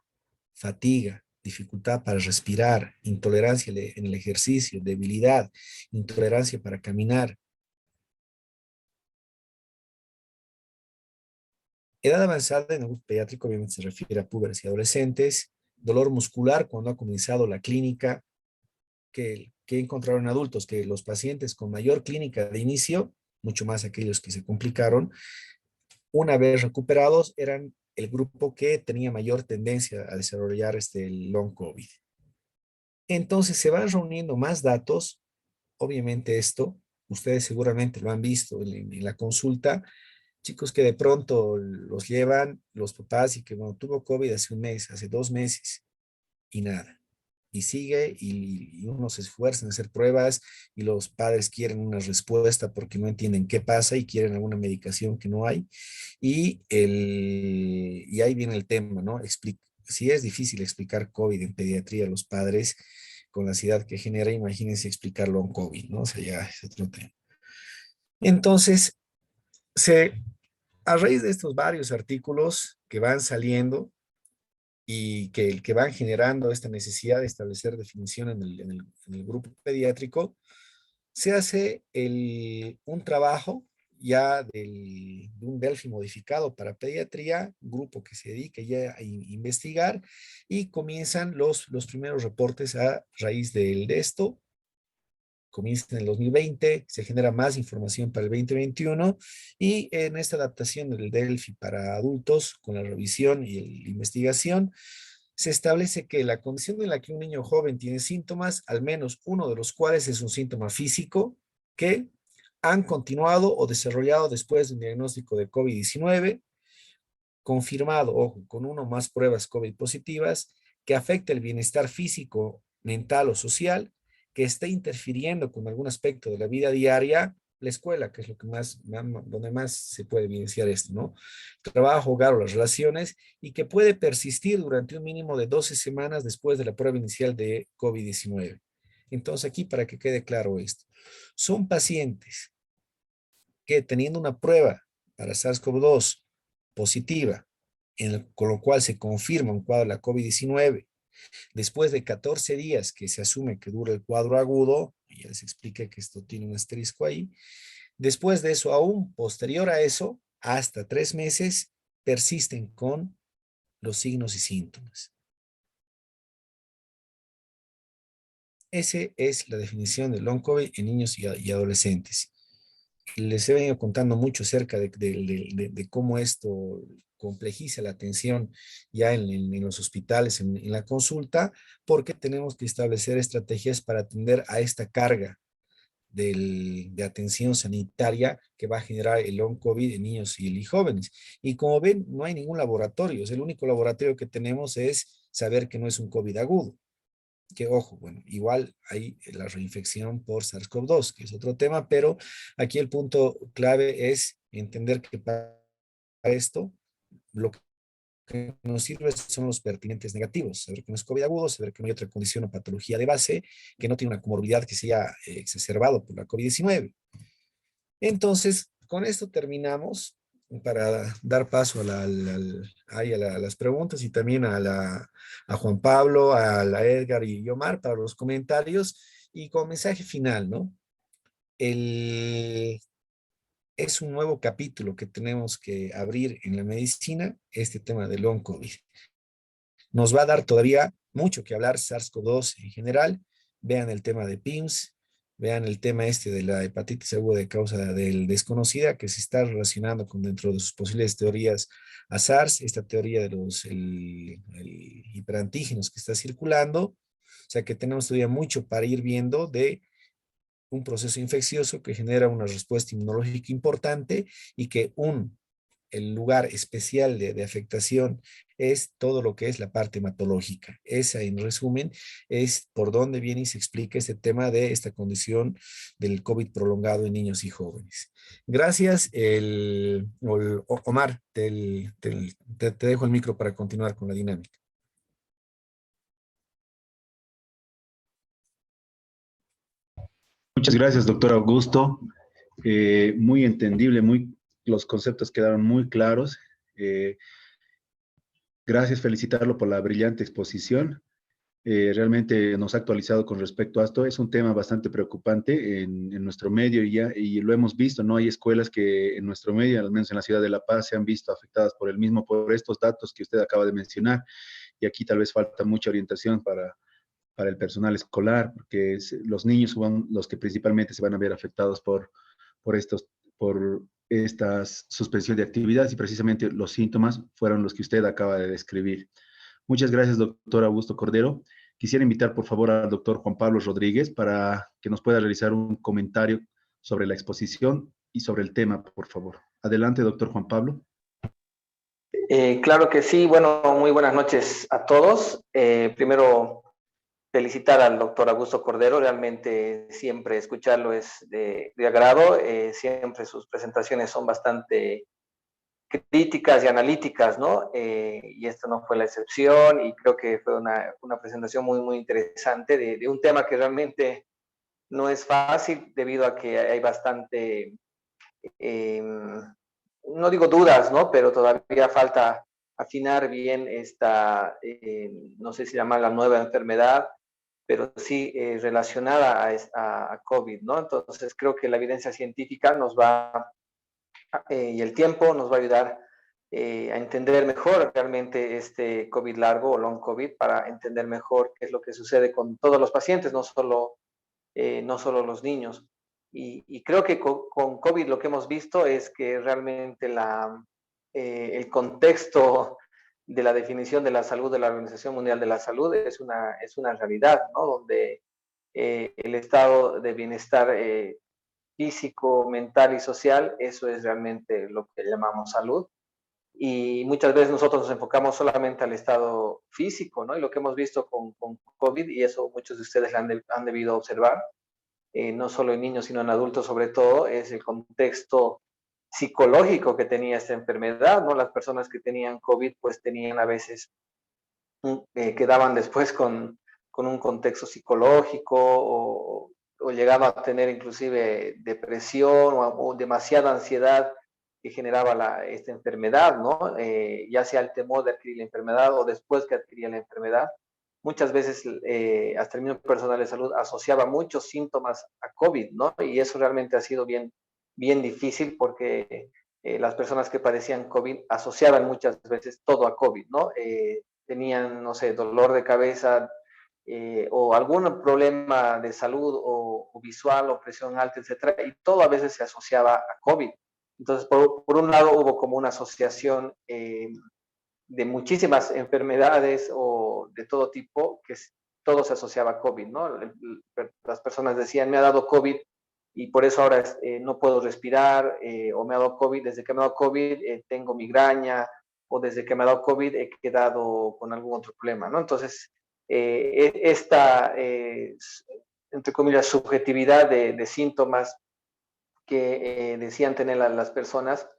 Speaker 3: Fatiga, dificultad para respirar, intolerancia en el ejercicio, debilidad, intolerancia para caminar. Edad avanzada en el grupo pediátrico obviamente se refiere a púberes y adolescentes. Dolor muscular cuando ha comenzado la clínica, que encontraron adultos, que los pacientes con mayor clínica de inicio, mucho más aquellos que se complicaron, una vez recuperados, eran el grupo que tenía mayor tendencia a desarrollar el long COVID. Entonces se van reuniendo más datos. Obviamente esto, ustedes seguramente lo han visto en la consulta, chicos que de pronto los llevan los papás y que bueno, tuvo COVID hace un mes, hace 2 meses y nada. Y sigue y uno se esfuerza en hacer pruebas y los padres quieren una respuesta porque no entienden qué pasa y quieren alguna medicación que no hay. Y ahí viene el tema, ¿no? Si es difícil explicar COVID en pediatría a los padres con la ansiedad que genera, imagínense explicarlo a un COVID, ¿no? O sea, ya es otro tema. Entonces, a raíz de estos varios artículos que van saliendo y que van generando esta necesidad de establecer definición en el grupo pediátrico, se hace un trabajo ya de un Delphi modificado para pediatría, un grupo que se dedica ya a investigar, y comienzan los primeros reportes a raíz de esto. Comienza en el 2020, se genera más información para el 2021, y en esta adaptación del Delphi para adultos, con la revisión y la investigación, se establece que la condición en la que un niño joven tiene síntomas, al menos uno de los cuales es un síntoma físico, que han continuado o desarrollado después de un diagnóstico de COVID-19, confirmado, ojo, con 1 o más pruebas COVID positivas, que afecta el bienestar físico, mental o social, que esté interfiriendo con algún aspecto de la vida diaria, la escuela, que es lo que donde más se puede evidenciar esto, ¿no? Trabajo, hogar o las relaciones, y que puede persistir durante un mínimo de 12 semanas después de la prueba inicial de COVID-19. Entonces, aquí para que quede claro esto, son pacientes que teniendo una prueba para SARS-CoV-2 positiva, con lo cual se confirma un cuadro de la COVID-19, después de 14 días que se asume que dura el cuadro agudo, ya les expliqué que esto tiene un asterisco ahí, después de eso aún, posterior a eso, hasta 3 meses, persisten con los signos y síntomas. Esa es la definición de long COVID en niños y adolescentes. Les he venido contando mucho acerca de cómo esto complejiza la atención ya en los hospitales, en la consulta, porque tenemos que establecer estrategias para atender a esta carga de atención sanitaria que va a generar el long COVID en niños y jóvenes. Y como ven, no hay ningún laboratorio. El único laboratorio que tenemos es saber que no es un COVID agudo. Que ojo, bueno, igual hay la reinfección por SARS-CoV-2, que es otro tema, pero aquí el punto clave es entender que para esto lo que nos sirve son los pertinentes negativos, saber que no es COVID agudo, saber que no hay otra condición o patología de base, que no tiene una comorbilidad que se haya exacerbado por la COVID-19. Entonces, con esto terminamos para dar paso a las preguntas y también a Juan Pablo, a la Edgar y Omar para los comentarios y con mensaje final, ¿no? Es un nuevo capítulo que tenemos que abrir en la medicina, este tema del long COVID. Nos va a dar todavía mucho que hablar SARS-CoV-2 en general. Vean el tema de PIMS, vean el tema este de la hepatitis aguda de causa del desconocida, que se está relacionando con dentro de sus posibles teorías a SARS, esta teoría de los hiperantígenos que está circulando. O sea que tenemos todavía mucho para ir viendo de un proceso infeccioso que genera una respuesta inmunológica importante y que el lugar especial de afectación es todo lo que es la parte hematológica. Esa, en resumen, es por donde viene y se explica este tema de esta condición del COVID prolongado en niños y jóvenes. Gracias, Omar, te dejo el micro para continuar con la dinámica.
Speaker 2: Muchas gracias, doctor Augusto. Muy entendible, los conceptos quedaron muy claros. Eh, Gracias, felicitarlo por la brillante exposición. Realmente nos ha actualizado con respecto a esto. Es un tema bastante preocupante en nuestro medio y lo hemos visto, ¿no? Hay escuelas que en nuestro medio, al menos en la ciudad de La Paz, se han visto afectadas por estos datos que usted acaba de mencionar. Y aquí tal vez falta mucha orientación para el personal escolar, porque los niños son los que principalmente se van a ver afectados por estas suspensión de actividades y precisamente los síntomas fueron los que usted acaba de describir. Muchas gracias, doctor Augusto Cordero. Quisiera invitar, por favor, al doctor Juan Pablo Rodríguez para que nos pueda realizar un comentario sobre la exposición y sobre el tema, por favor. Adelante, doctor Juan Pablo.
Speaker 4: Claro que sí. Bueno, muy buenas noches a todos. Primero, felicitar al doctor Augusto Cordero. Realmente siempre escucharlo es de agrado. Siempre sus presentaciones son bastante críticas y analíticas, ¿no? Y esto no fue la excepción y creo que fue una presentación muy, muy interesante de un tema que realmente no es fácil debido a que hay bastante, no digo dudas, ¿no? Pero todavía falta afinar bien esta, no sé si llamarla nueva enfermedad, pero sí relacionada a COVID, ¿no? Entonces creo que la evidencia científica nos va y el tiempo nos va a ayudar a entender mejor realmente este COVID largo o long COVID para entender mejor qué es lo que sucede con todos los pacientes, no solo los niños. Y creo que con COVID lo que hemos visto es que realmente el contexto de la definición de la salud de la Organización Mundial de la Salud es una realidad, ¿no? Donde el estado de bienestar físico, mental y social, eso es realmente lo que llamamos salud. Y muchas veces nosotros nos enfocamos solamente al estado físico, ¿no? Y lo que hemos visto con COVID, y eso muchos de ustedes han debido observar, no solo en niños, sino en adultos sobre todo, es el contexto psicológico que tenía esta enfermedad, ¿no? Las personas que tenían COVID, pues tenían a veces, quedaban después con un contexto psicológico o llegaban a tener inclusive depresión o demasiada ansiedad que generaba esta enfermedad, ¿no? Ya sea el temor de adquirir la enfermedad o después que adquiría la enfermedad. Muchas veces, hasta el mismo personal de salud asociaba muchos síntomas a COVID, ¿no? Y eso realmente ha sido bien difícil porque las personas que padecían COVID asociaban muchas veces todo a COVID, ¿no? Tenían, no sé, dolor de cabeza, o algún problema de salud o visual o presión alta, etcétera, y todo a veces se asociaba a COVID. Entonces, por un lado hubo como una asociación de muchísimas enfermedades o de todo tipo, que todo se asociaba a COVID, ¿no? Las personas decían, me ha dado COVID y por eso ahora no puedo respirar, o me ha dado COVID, desde que me ha dado COVID tengo migraña, o desde que me ha dado COVID he quedado con algún otro problema, ¿no? Entonces, esta, entre comillas, subjetividad de síntomas que decían tener las personas,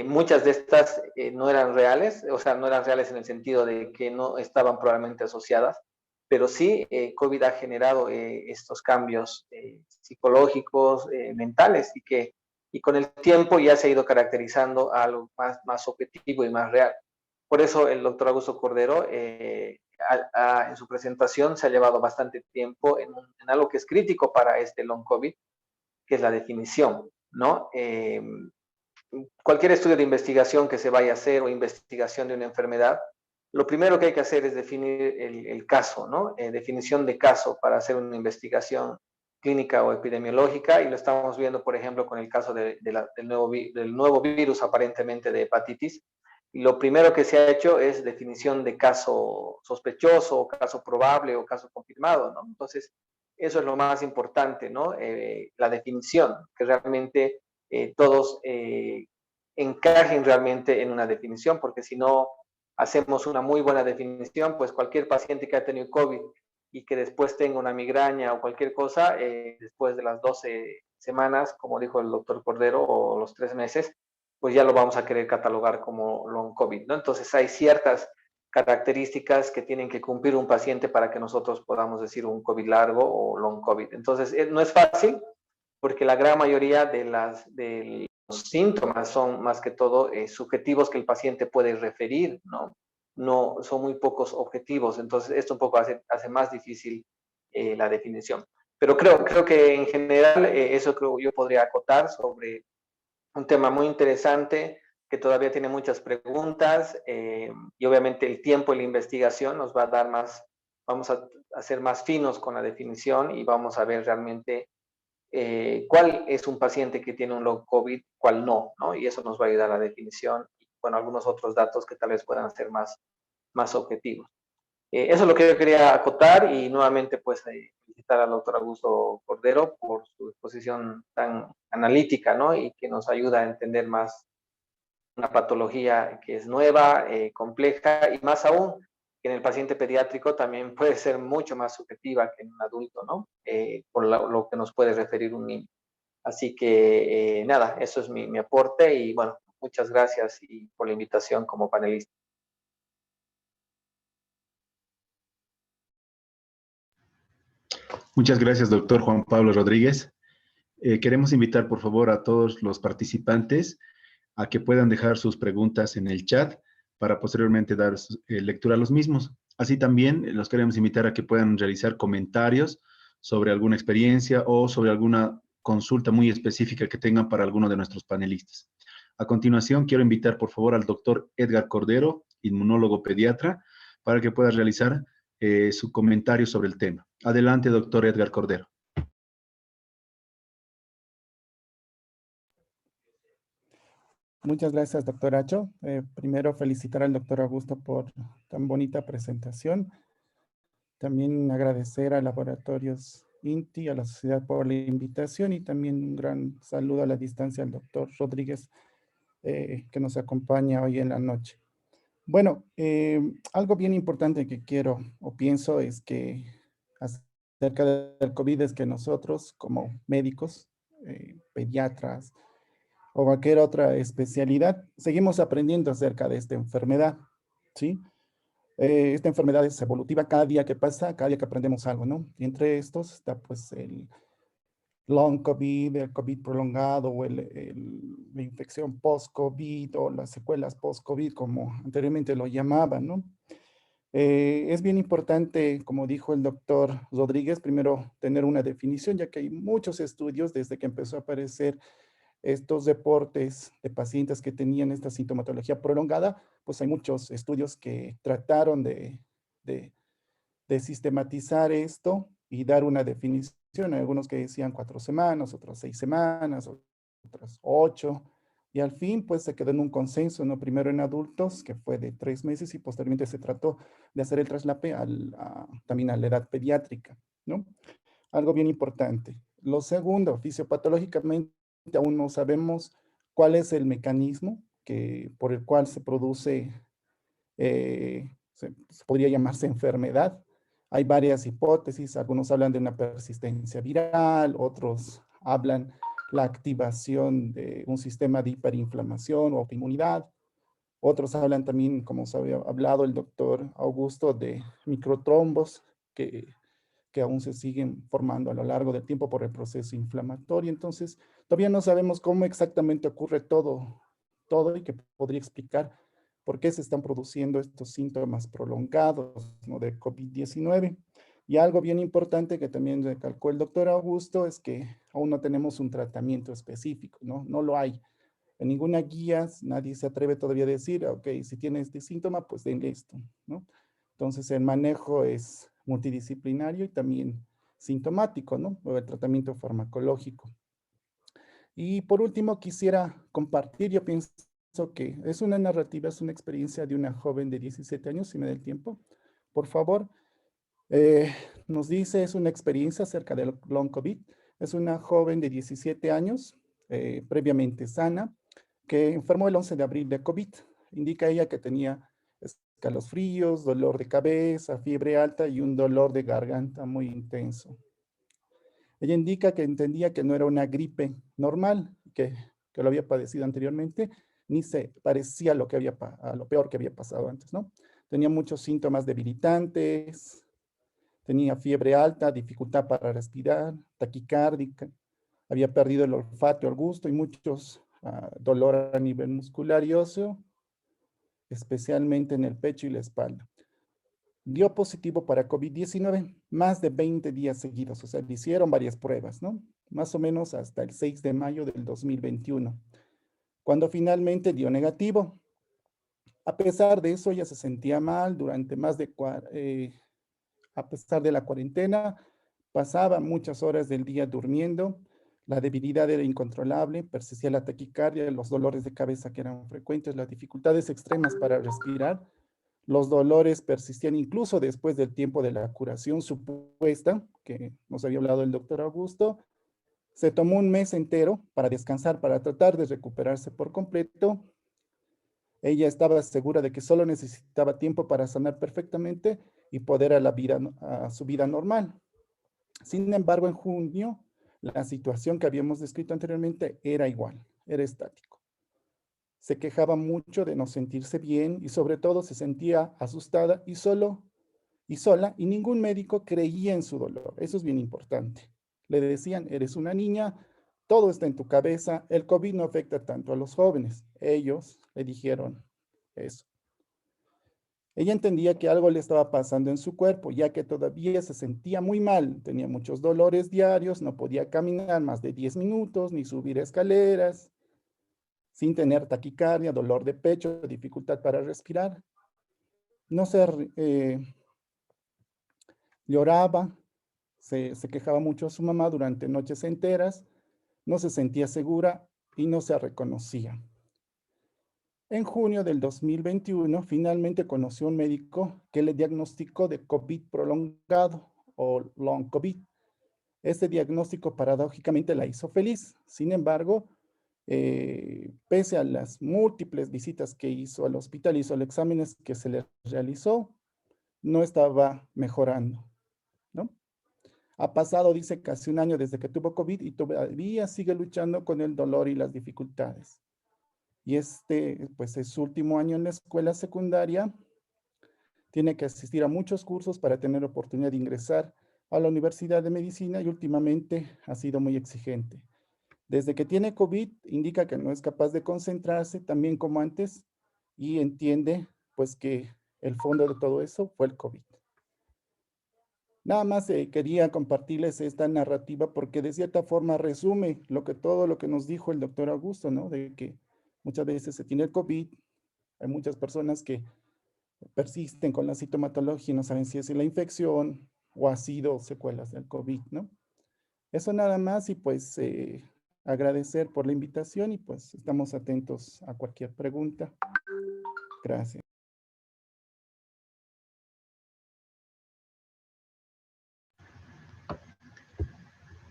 Speaker 4: muchas de estas no eran reales, o sea, no eran reales en el sentido de que no estaban probablemente asociadas, pero sí COVID ha generado estos cambios psicológicos, mentales, y con el tiempo ya se ha ido caracterizando a algo más objetivo y más real. Por eso el doctor Augusto Cordero en su presentación se ha llevado bastante tiempo en algo que es crítico para este long COVID, que es la definición, ¿no? Cualquier estudio de investigación que se vaya a hacer o investigación de una enfermedad, lo primero que hay que hacer es definir el caso, ¿no? Definición de caso para hacer una investigación clínica o epidemiológica, y lo estamos viendo, por ejemplo, con el caso del nuevo virus aparentemente de hepatitis. Y lo primero que se ha hecho es definición de caso sospechoso, o caso probable, o caso confirmado, ¿no? Entonces, eso es lo más importante, ¿no? La definición, que realmente todos encajen realmente en una definición, porque si no hacemos una muy buena definición, pues cualquier paciente que ha tenido COVID y que después tenga una migraña o cualquier cosa, después de las 12 semanas, como dijo el doctor Cordero, o los 3 meses, pues ya lo vamos a querer catalogar como long COVID, ¿no? Entonces hay ciertas características que tienen que cumplir un paciente para que nosotros podamos decir un COVID largo o long COVID. Entonces, no es fácil, porque la gran mayoría de los síntomas son más que todo subjetivos que el paciente puede referir, ¿no? No son muy pocos objetivos, entonces esto un poco hace más difícil la definición. Pero creo que en general eso creo yo podría acotar sobre un tema muy interesante que todavía tiene muchas preguntas, y obviamente el tiempo y la investigación nos va a dar más, vamos a ser más finos con la definición y vamos a ver realmente cuál es un paciente que tiene un long COVID, cuál no, ¿no? Y eso nos va a ayudar a la definición y, bueno, algunos otros datos que tal vez puedan ser más objetivos. Eso es lo que yo quería acotar, y nuevamente pues felicitar al doctor Augusto Cordero por su exposición tan analítica, ¿no? Y que nos ayuda a entender más una patología que es nueva, compleja, y más aún que en el paciente pediátrico también puede ser mucho más subjetiva que en un adulto, ¿no? Por lo que nos puede referir un niño. Así que nada, eso es mi aporte, y bueno, muchas gracias y por la invitación como panelista.
Speaker 2: Muchas gracias, doctor Juan Pablo Rodríguez. Queremos invitar, por favor, a todos los participantes a que puedan dejar sus preguntas en el chat para posteriormente dar lectura a los mismos. Así también los queremos invitar a que puedan realizar comentarios sobre alguna experiencia o sobre alguna consulta muy específica que tengan para alguno de nuestros panelistas. A continuación, quiero invitar, por favor, al doctor Edgar Cordero, inmunólogo pediatra, para que pueda realizar su comentario sobre el tema. Adelante, doctor Edgar Cordero.
Speaker 5: Muchas gracias, doctor Acho. Primero, felicitar al doctor Augusto por tan bonita presentación. También agradecer a Laboratorios INTI, a la sociedad por la invitación, y también un gran saludo a la distancia al doctor Rodríguez, que nos acompaña hoy en la noche. Bueno, algo bien importante que quiero o pienso es que acerca del COVID es que nosotros como médicos, pediatras o cualquier otra especialidad, seguimos aprendiendo acerca de esta enfermedad, ¿sí? Esta enfermedad es evolutiva, cada día que pasa, cada día que aprendemos algo, ¿no? Y entre estos está pues long COVID, el COVID prolongado o la infección post-COVID o las secuelas post-COVID, como anteriormente lo llamaban, ¿no? Es bien importante, como dijo el doctor Rodríguez, primero tener una definición, ya que hay muchos estudios desde que empezó a aparecer estos reportes de pacientes que tenían esta sintomatología prolongada, pues hay muchos estudios que trataron de, de sistematizar esto y dar una definición. Hay algunos que decían 4 semanas, otros 6 semanas, otras 8. Y al fin, pues se quedó en un consenso, ¿no? Primero en adultos, que fue de 3 meses, y posteriormente se trató de hacer el traslape también a la edad pediátrica, ¿no? Algo bien importante. Lo segundo, fisiopatológicamente aún no sabemos cuál es el mecanismo por el cual se produce, se podría llamarse enfermedad. Hay varias hipótesis, algunos hablan de una persistencia viral, otros hablan la activación de un sistema de hiperinflamación o autoinmunidad. Otros hablan también, como se había hablado el doctor Augusto, de microtrombos que aún se siguen formando a lo largo del tiempo por el proceso inflamatorio. Entonces, todavía no sabemos cómo exactamente ocurre todo y que podría explicar por qué se están produciendo estos síntomas prolongados, ¿no?, de COVID-19. Y algo bien importante que también recalcó el doctor Augusto es que aún no tenemos un tratamiento específico, ¿no? No lo hay. En ninguna guía nadie se atreve todavía a decir, ok, si tiene este síntoma, pues denle esto, ¿no? Entonces el manejo es multidisciplinario y también sintomático, ¿no? O el tratamiento farmacológico. Y por último, quisiera compartir, yo pienso que es una narrativa, es una experiencia de una joven de 17 años, si me da el tiempo, por favor. Nos dice, es una experiencia acerca del long COVID. Es una joven de 17 años, previamente sana, que enfermó el 11 de abril de COVID. Indica ella que tenía escalofríos, dolor de cabeza, fiebre alta y un dolor de garganta muy intenso. Ella indica que entendía que no era una gripe normal, que lo había padecido anteriormente, ni se parecía a a lo peor que había pasado antes, ¿no? Tenía muchos síntomas debilitantes, tenía fiebre alta, dificultad para respirar, taquicardia, había perdido el olfato, el gusto y muchos dolor a nivel muscular y óseo, especialmente en el pecho y la espalda. Dio positivo para COVID-19 más de 20 días seguidos, o sea, le hicieron varias pruebas, ¿no? Más o menos hasta el 6 de mayo del 2021, cuando finalmente dio negativo. A pesar de eso, ella se sentía mal durante a pesar de la cuarentena, pasaba muchas horas del día durmiendo, la debilidad era incontrolable, persistía la taquicardia, los dolores de cabeza que eran frecuentes, las dificultades extremas para respirar. Los dolores persistían incluso después del tiempo de la curación supuesta, que nos había hablado el doctor Augusto. Se tomó un mes entero para descansar, para tratar de recuperarse por completo. Ella estaba segura de que solo necesitaba tiempo para sanar perfectamente y poder a su vida normal. Sin embargo, en junio, la situación que habíamos descrito anteriormente era igual, era estático. Se quejaba mucho de no sentirse bien y sobre todo se sentía asustada y sola, y ningún médico creía en su dolor. Eso es bien importante. Le decían, eres una niña, todo está en tu cabeza, el COVID no afecta tanto a los jóvenes. Ellos le dijeron eso. Ella entendía que algo le estaba pasando en su cuerpo, ya que todavía se sentía muy mal, tenía muchos dolores diarios, no podía caminar más de 10 minutos, ni subir escaleras, sin tener taquicardia, dolor de pecho, dificultad para respirar. No se lloraba, se quejaba mucho a su mamá durante noches enteras, no se sentía segura y no se reconocía. En junio del 2021, finalmente conoció a un médico que le diagnosticó de COVID prolongado o long COVID. Este diagnóstico paradójicamente la hizo feliz. Sin embargo, pese a las múltiples visitas que hizo al hospital, hizo los exámenes que se le realizó, no estaba mejorando, ¿no? Ha pasado, dice, casi un año desde que tuvo COVID y todavía sigue luchando con el dolor y las dificultades. Y pues es su último año en la escuela secundaria. Tiene que asistir a muchos cursos para tener oportunidad de ingresar a la Universidad de Medicina y últimamente ha sido muy exigente. Desde que tiene COVID, indica que no es capaz de concentrarse también como antes y entiende pues que el fondo de todo eso fue el COVID. Nada más quería compartirles esta narrativa porque de cierta forma resume todo lo que nos dijo el doctor Augusto, ¿no? De que muchas veces se tiene el COVID, hay muchas personas que persisten con la sintomatología y no saben si es la infección o ha sido secuelas del COVID, ¿no? Eso nada más y pues agradecer por la invitación y pues estamos atentos a cualquier pregunta. Gracias.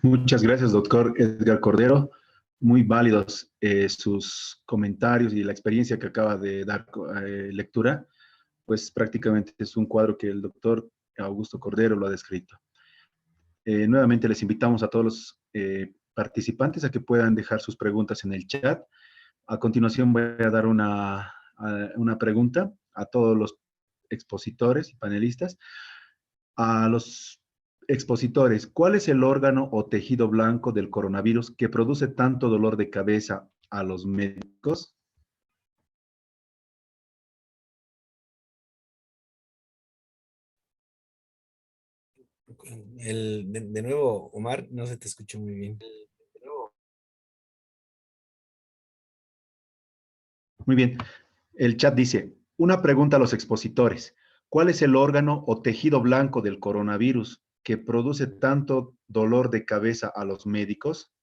Speaker 2: Muchas gracias, doctor Edgar Cordero. Muy válidos sus comentarios y la experiencia que acaba de dar lectura, pues prácticamente es un cuadro que el doctor Augusto Cordero lo ha descrito. Nuevamente les invitamos a todos los participantes a que puedan dejar sus preguntas en el chat. A continuación voy a dar una pregunta a todos los expositores y panelistas. A los expositores, ¿cuál es el órgano o tejido blanco del coronavirus que produce tanto dolor de cabeza a los médicos?
Speaker 3: De nuevo, Omar, no se te escuchó muy bien.
Speaker 2: Muy bien. El chat dice, una pregunta a los expositores. ¿Cuál es el órgano o tejido blanco del coronavirus que produce tanto dolor de cabeza a los médicos?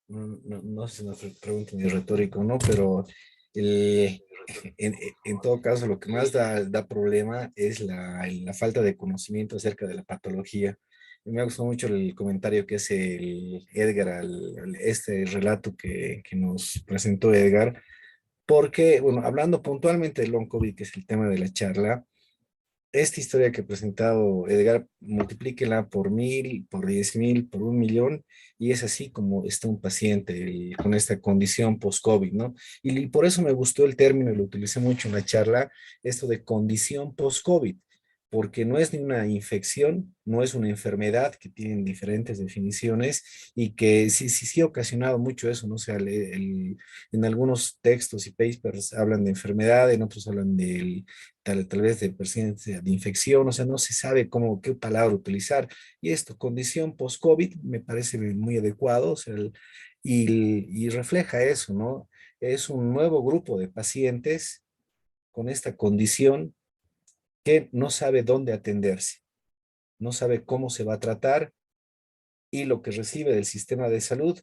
Speaker 3: No sé si nos pregunta ni retórico, ¿no? Pero el, en todo caso, lo que más da problema es la falta de conocimiento acerca de la patología. Y me gustó mucho el comentario que hace el Edgar, este relato que nos presentó Edgar, porque, bueno, hablando puntualmente del long COVID, que es el tema de la charla, esta historia que ha presentado Edgar, multiplíquela por 1000, por 10,000, por 1,000,000, y es así como está un paciente con esta condición post-COVID, ¿no? Y por eso me gustó el término, y lo utilicé mucho en la charla, esto de condición post-COVID, porque no es ni una infección, no es una enfermedad, que tienen diferentes definiciones, y que sí ha ocasionado mucho eso, ¿no? O sea, en algunos textos y papers hablan de enfermedad, en otros hablan tal vez de presencia de infección, o sea, no se sabe qué palabra utilizar. Y esto, condición post-COVID, me parece muy adecuado, o sea, y refleja eso, ¿no? Es un nuevo grupo de pacientes con esta condición que no sabe dónde atenderse, no sabe cómo se va a tratar, y lo que recibe del sistema de salud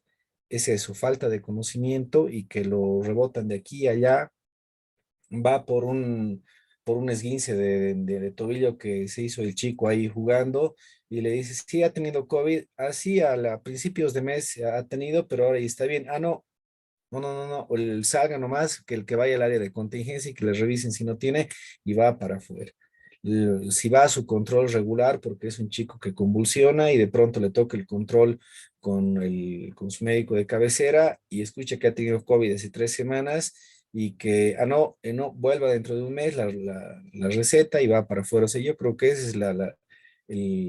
Speaker 3: es eso, falta de conocimiento, y que lo rebotan de aquí a allá. Va por un esguince de tobillo que se hizo el chico ahí jugando, y le dice, sí, ha tenido COVID, así a principios de mes ha tenido, pero ahora ya está bien. Ah, no, no, salga nomás, que el que vaya al área de contingencia y que le revisen si no tiene, y va para afuera. Si va a su control regular, porque es un chico que convulsiona y de pronto le toca el control con su médico de cabecera y escucha que ha tenido COVID hace 3 semanas, y que, no, vuelva dentro de un mes la receta y va para afuera. O sea, yo creo que esa es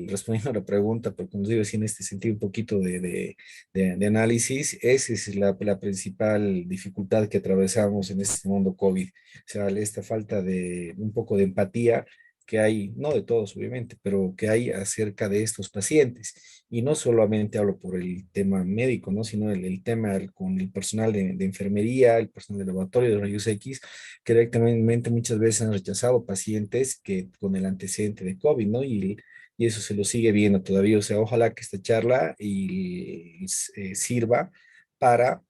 Speaker 3: respondiendo a la pregunta, porque como digo, sí, en este sentido un poquito de análisis, esa es la principal dificultad que atravesamos en este mundo COVID. O sea, esta falta de un poco de empatía que hay, no de todos obviamente, pero que hay acerca de estos pacientes. Y no solamente hablo por el tema médico, ¿no? Sino el tema con el personal de enfermería, el personal de laboratorio de rayos X, que directamente muchas veces han rechazado pacientes que con el antecedente de COVID, ¿no? Y eso se lo sigue viendo todavía. O sea, ojalá que esta charla sirva para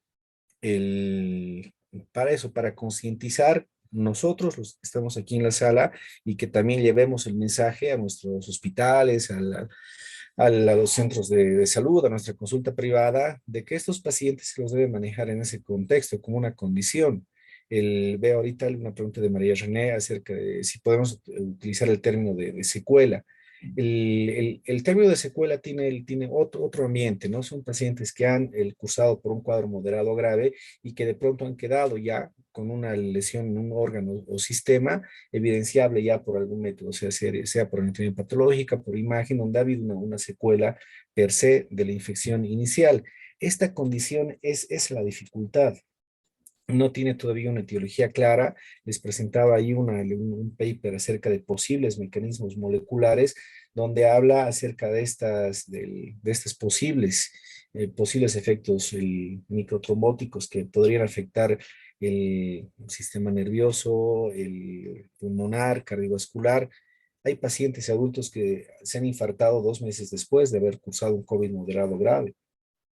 Speaker 3: el, para eso, para concientizar nosotros, los que estamos aquí en la sala, y que también llevemos el mensaje a nuestros hospitales, a los centros de salud, a nuestra consulta privada, de que estos pacientes se los deben manejar en ese contexto como una condición. Veo ahorita una pregunta de María René acerca de si podemos utilizar el término de secuela. El término de secuela tiene otro ambiente, ¿no? Son pacientes que han cursado por un cuadro moderado grave y que de pronto han quedado ya con una lesión en un órgano o sistema evidenciable ya por algún método, sea por anatomía patológica, por imagen, donde ha habido una secuela per se de la infección inicial. Esta condición es la dificultad. No tiene todavía una etiología clara. Les presentaba ahí un paper acerca de posibles mecanismos moleculares donde habla acerca de estos posibles efectos microtrombóticos que podrían afectar el sistema nervioso, el pulmonar, cardiovascular. Hay pacientes adultos que se han infartado 2 meses después de haber cursado un COVID moderado grave,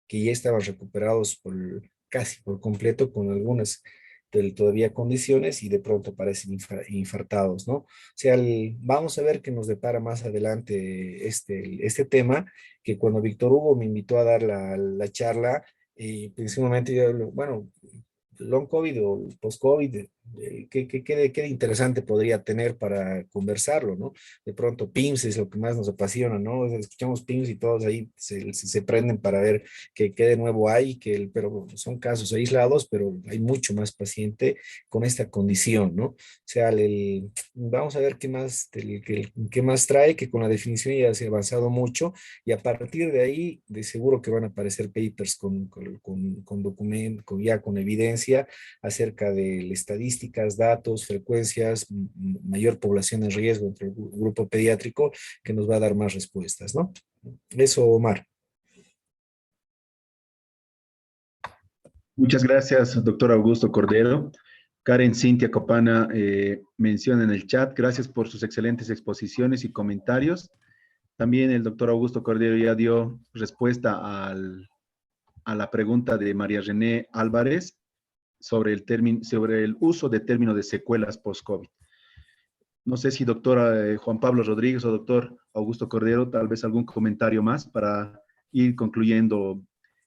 Speaker 3: que ya estaban recuperados casi por completo con algunas todavía condiciones y de pronto parecen infartados, ¿no? O sea, vamos a ver qué nos depara más adelante este tema, que cuando Víctor Hugo me invitó a dar la charla, y principalmente yo, bueno, long COVID o post-COVID, qué interesante podría tener para conversarlo, ¿no? De pronto PIMS es lo que más nos apasiona, ¿no? Escuchamos PIMS y todos ahí se prenden para ver qué de nuevo hay, pero son casos aislados, pero hay mucho más paciente con esta condición, ¿no? O sea, vamos a ver qué más trae, que con la definición ya se ha avanzado mucho y a partir de ahí, de seguro que van a aparecer papers con documentos, ya con evidencia acerca de estadísticas, datos, frecuencias, mayor población en riesgo entre el grupo pediátrico, que nos va a dar más respuestas, ¿no? Eso, Omar.
Speaker 2: Muchas gracias, doctor Augusto Cordero. Karen Cintia Copana menciona en el chat, gracias por sus excelentes exposiciones y comentarios. También el doctor Augusto Cordero ya dio respuesta a la pregunta de María René Álvarez sobre el uso de término de secuelas post-COVID. No sé si doctora Juan Pablo Rodríguez o doctor Augusto Cordero, tal vez algún comentario más para ir concluyendo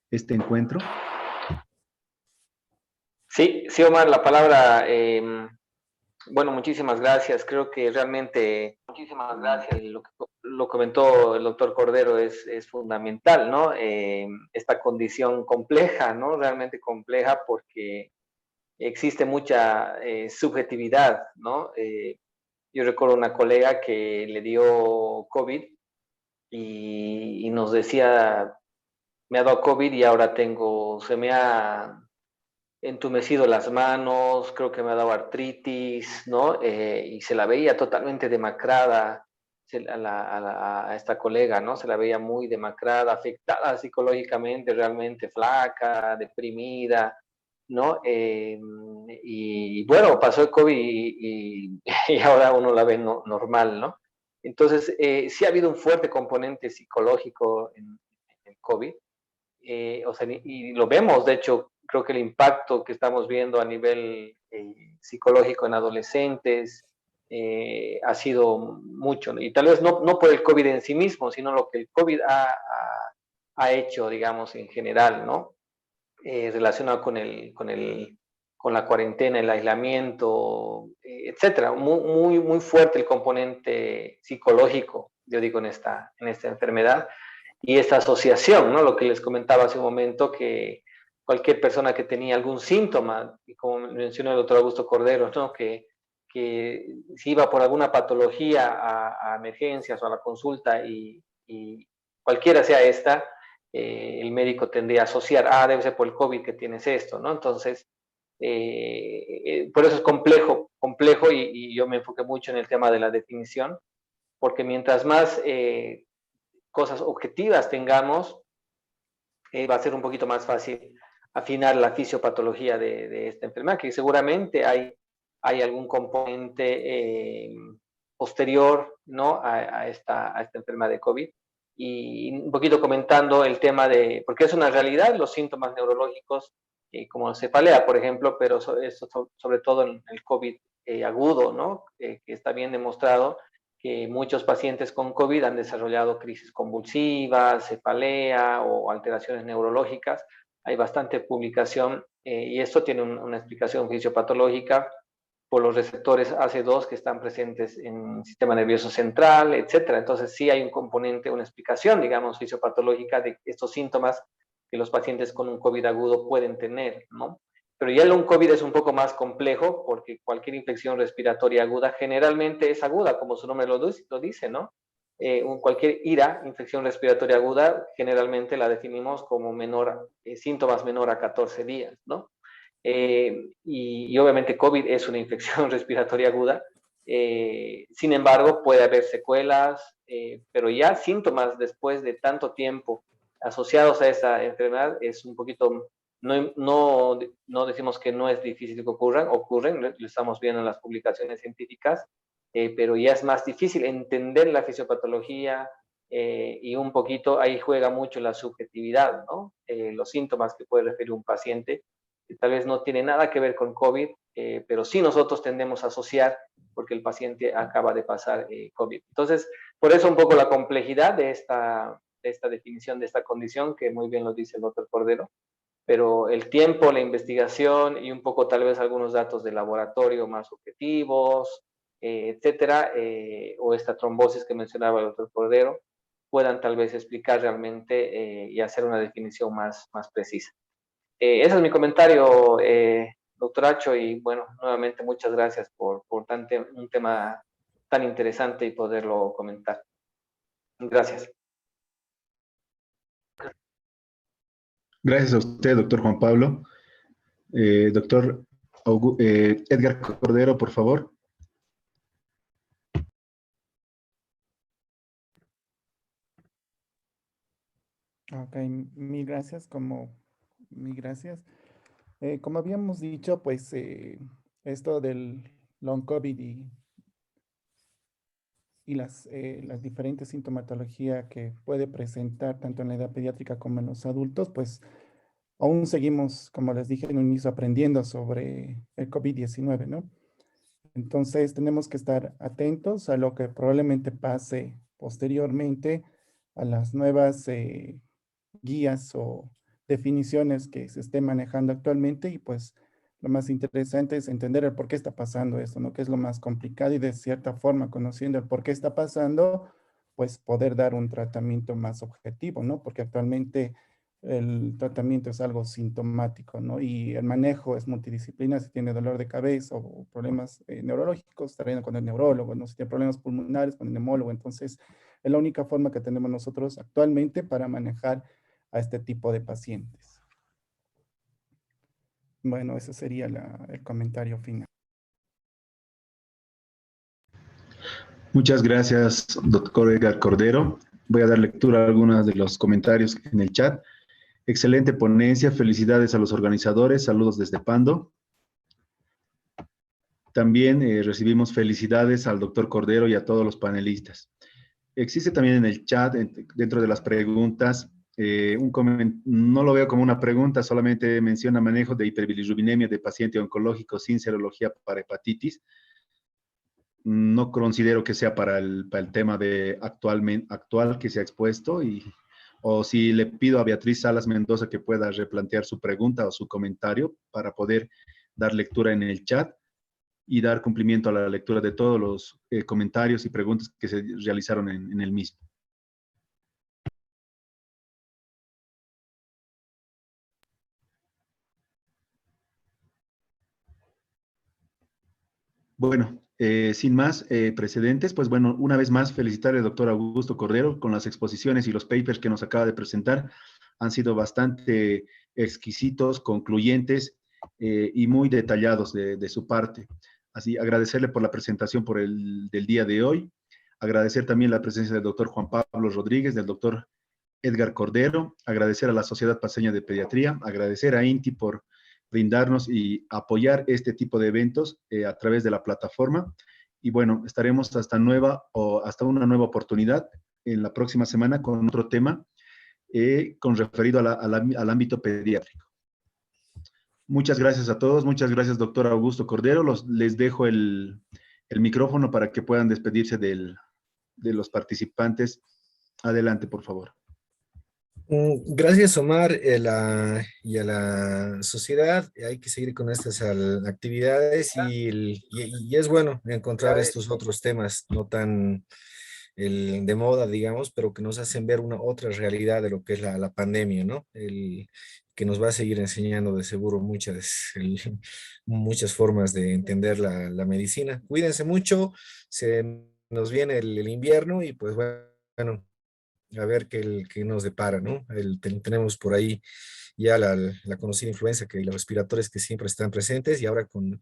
Speaker 2: este encuentro.
Speaker 4: Sí, Omar, la palabra. Bueno, muchísimas gracias. Creo que realmente, muchísimas gracias. Lo comentó el doctor Cordero, es fundamental, ¿no? Esta condición compleja, ¿no? Realmente compleja porque existe mucha subjetividad, ¿no? Yo recuerdo una colega que le dio COVID y nos decía, me ha dado COVID y ahora se me ha entumecido las manos, creo que me ha dado artritis, ¿no? Y se la veía totalmente demacrada a esta colega, ¿no? Se la veía muy demacrada, afectada psicológicamente, realmente flaca, deprimida, ¿no? Y bueno, pasó el COVID y ahora uno la ve normal, ¿no? Entonces, sí ha habido un fuerte componente psicológico en el COVID, o sea, y lo vemos, de hecho, creo que el impacto que estamos viendo a nivel psicológico en adolescentes ha sido mucho, ¿no? Y tal vez no por el COVID en sí mismo, sino lo que el COVID ha hecho, digamos, en general, ¿no? Relacionado con la cuarentena, el aislamiento, etcétera. Muy fuerte el componente psicológico, yo digo, en esta enfermedad. Y esta asociación, ¿no? Lo que les comentaba hace un momento, que cualquier persona que tenía algún síntoma, y como mencionó el doctor Augusto Cordero, ¿no? Que si iba por alguna patología a emergencias o a la consulta y cualquiera sea esta, el médico tendría a asociar, debe ser por el COVID que tienes esto, ¿no? Entonces, por eso es complejo y yo me enfoqué mucho en el tema de la definición, porque mientras más cosas objetivas tengamos, va a ser un poquito más fácil afinar la fisiopatología de esta enfermedad, que seguramente hay algún componente posterior, ¿no? a esta enfermedad de COVID. Y un poquito comentando el tema porque es una realidad, los síntomas neurológicos, como cefalea, por ejemplo, pero eso sobre todo en el COVID agudo, ¿no? Que está bien demostrado que muchos pacientes con COVID han desarrollado crisis convulsivas, cefalea o alteraciones neurológicas. Hay bastante publicación y esto tiene una explicación fisiopatológica por los receptores AC2 que están presentes en el sistema nervioso central, etcétera. Entonces sí hay un componente, una explicación, digamos, fisiopatológica de estos síntomas que los pacientes con un COVID agudo pueden tener, ¿no? Pero ya el long COVID es un poco más complejo porque cualquier infección respiratoria aguda generalmente es aguda, como su nombre lo dice, ¿no? Cualquier IRA, infección respiratoria aguda, generalmente la definimos como síntomas menor a 14 días, ¿no? Y obviamente COVID es una infección respiratoria aguda. Sin embargo, puede haber secuelas, pero ya síntomas después de tanto tiempo asociados a esa enfermedad es un poquito, no decimos que no es difícil que ocurran, lo estamos viendo en las publicaciones científicas, pero ya es más difícil entender la fisiopatología y un poquito ahí juega mucho la subjetividad, ¿no? Los síntomas que puede referir un paciente, que tal vez no tiene nada que ver con COVID, pero sí nosotros tendemos a asociar porque el paciente acaba de pasar COVID. Entonces, por eso un poco la complejidad de esta definición de esta condición, que muy bien lo dice el doctor Cordero, pero el tiempo, la investigación y un poco tal vez algunos datos de laboratorio más objetivos, etcétera, o esta trombosis que mencionaba el doctor Cordero, puedan tal vez explicar realmente y hacer una definición más precisa. Ese es mi comentario, doctor Acho, y bueno, nuevamente muchas gracias por un tema tan interesante y poderlo comentar. Gracias.
Speaker 2: Gracias a usted, doctor Juan Pablo. Doctor Edgar Cordero, por favor.
Speaker 5: Ok, mil gracias. Mil gracias. Como habíamos dicho, pues esto del long COVID y las diferentes sintomatologías que puede presentar tanto en la edad pediátrica como en los adultos, pues aún seguimos, como les dije en un inicio, aprendiendo sobre el COVID-19, ¿no? Entonces tenemos que estar atentos a lo que probablemente pase posteriormente, a las nuevas guías o definiciones que se estén manejando actualmente, y pues lo más interesante es entender el por qué está pasando esto, ¿no? Que es lo más complicado, y de cierta forma, conociendo el por qué está pasando, pues poder dar un tratamiento más objetivo, ¿no? Porque actualmente el tratamiento es algo sintomático, ¿no? Y el manejo es multidisciplina. Si tiene dolor de cabeza o problemas neurológicos, estará yendo con el neurólogo, ¿no? Si tiene problemas pulmonares, con el neumólogo. Entonces, es la única forma que tenemos nosotros actualmente para manejar a este tipo de pacientes. Bueno, ese sería el comentario final.
Speaker 2: Muchas gracias, doctor Edgar Cordero. Voy a dar lectura a algunos de los comentarios en el chat. Excelente ponencia, felicidades a los organizadores, saludos desde Pando. También recibimos felicidades al doctor Cordero y a todos los panelistas. Existe también en el chat, dentro de las preguntas, no lo veo como una pregunta, solamente menciona manejo de hiperbilirrubinemia de paciente oncológico sin serología para hepatitis. No considero que sea para el tema actual que se ha expuesto, o si le pido a Beatriz Salas Mendoza que pueda replantear su pregunta o su comentario para poder dar lectura en el chat y dar cumplimiento a la lectura de todos los comentarios y preguntas que se realizaron en el mismo. Bueno, sin más precedentes, pues bueno, una vez más felicitar al doctor Augusto Cordero con las exposiciones y los papers que nos acaba de presentar. Han sido bastante exquisitos, concluyentes y muy detallados de su parte. Así, agradecerle por la presentación del día de hoy. Agradecer también la presencia del doctor Juan Pablo Rodríguez, del doctor Edgar Cordero. Agradecer a la Sociedad Paceña de Pediatría. Agradecer a INTI por brindarnos y apoyar este tipo de eventos a través de la plataforma. Y bueno, estaremos hasta una nueva oportunidad en la próxima semana con otro tema con referido al ámbito pediátrico. Muchas gracias a todos. Muchas gracias, doctor Augusto Cordero. Les dejo el micrófono para que puedan despedirse de los participantes. Adelante, por favor.
Speaker 3: Gracias, Omar, y a la sociedad. Hay que seguir con estas actividades y es bueno encontrar estos otros temas no tan de moda, digamos, pero que nos hacen ver una otra realidad de lo que es la pandemia, ¿no? Que nos va a seguir enseñando de seguro muchas formas de entender la medicina. Cuídense mucho, se nos viene el invierno y pues bueno, a ver qué nos depara, ¿no? Tenemos por ahí ya la conocida influenza, que los respiratorios que siempre están presentes y ahora con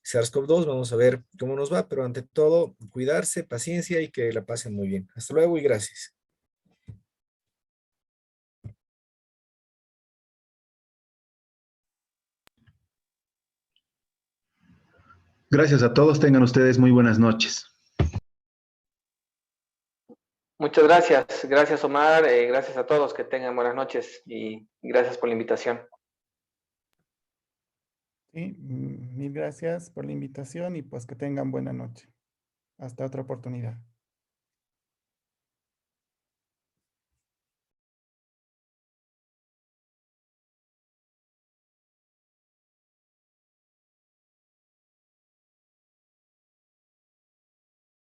Speaker 3: SARS-CoV-2 vamos a ver cómo nos va, pero ante todo, cuidarse, paciencia y que la pasen muy bien. Hasta luego y gracias.
Speaker 2: Gracias a todos, tengan ustedes muy buenas noches.
Speaker 4: Muchas gracias. Gracias, Omar. Gracias a todos. Que tengan buenas noches y gracias por la invitación.
Speaker 5: Sí, mil gracias por la invitación y pues que tengan buena noche. Hasta otra oportunidad.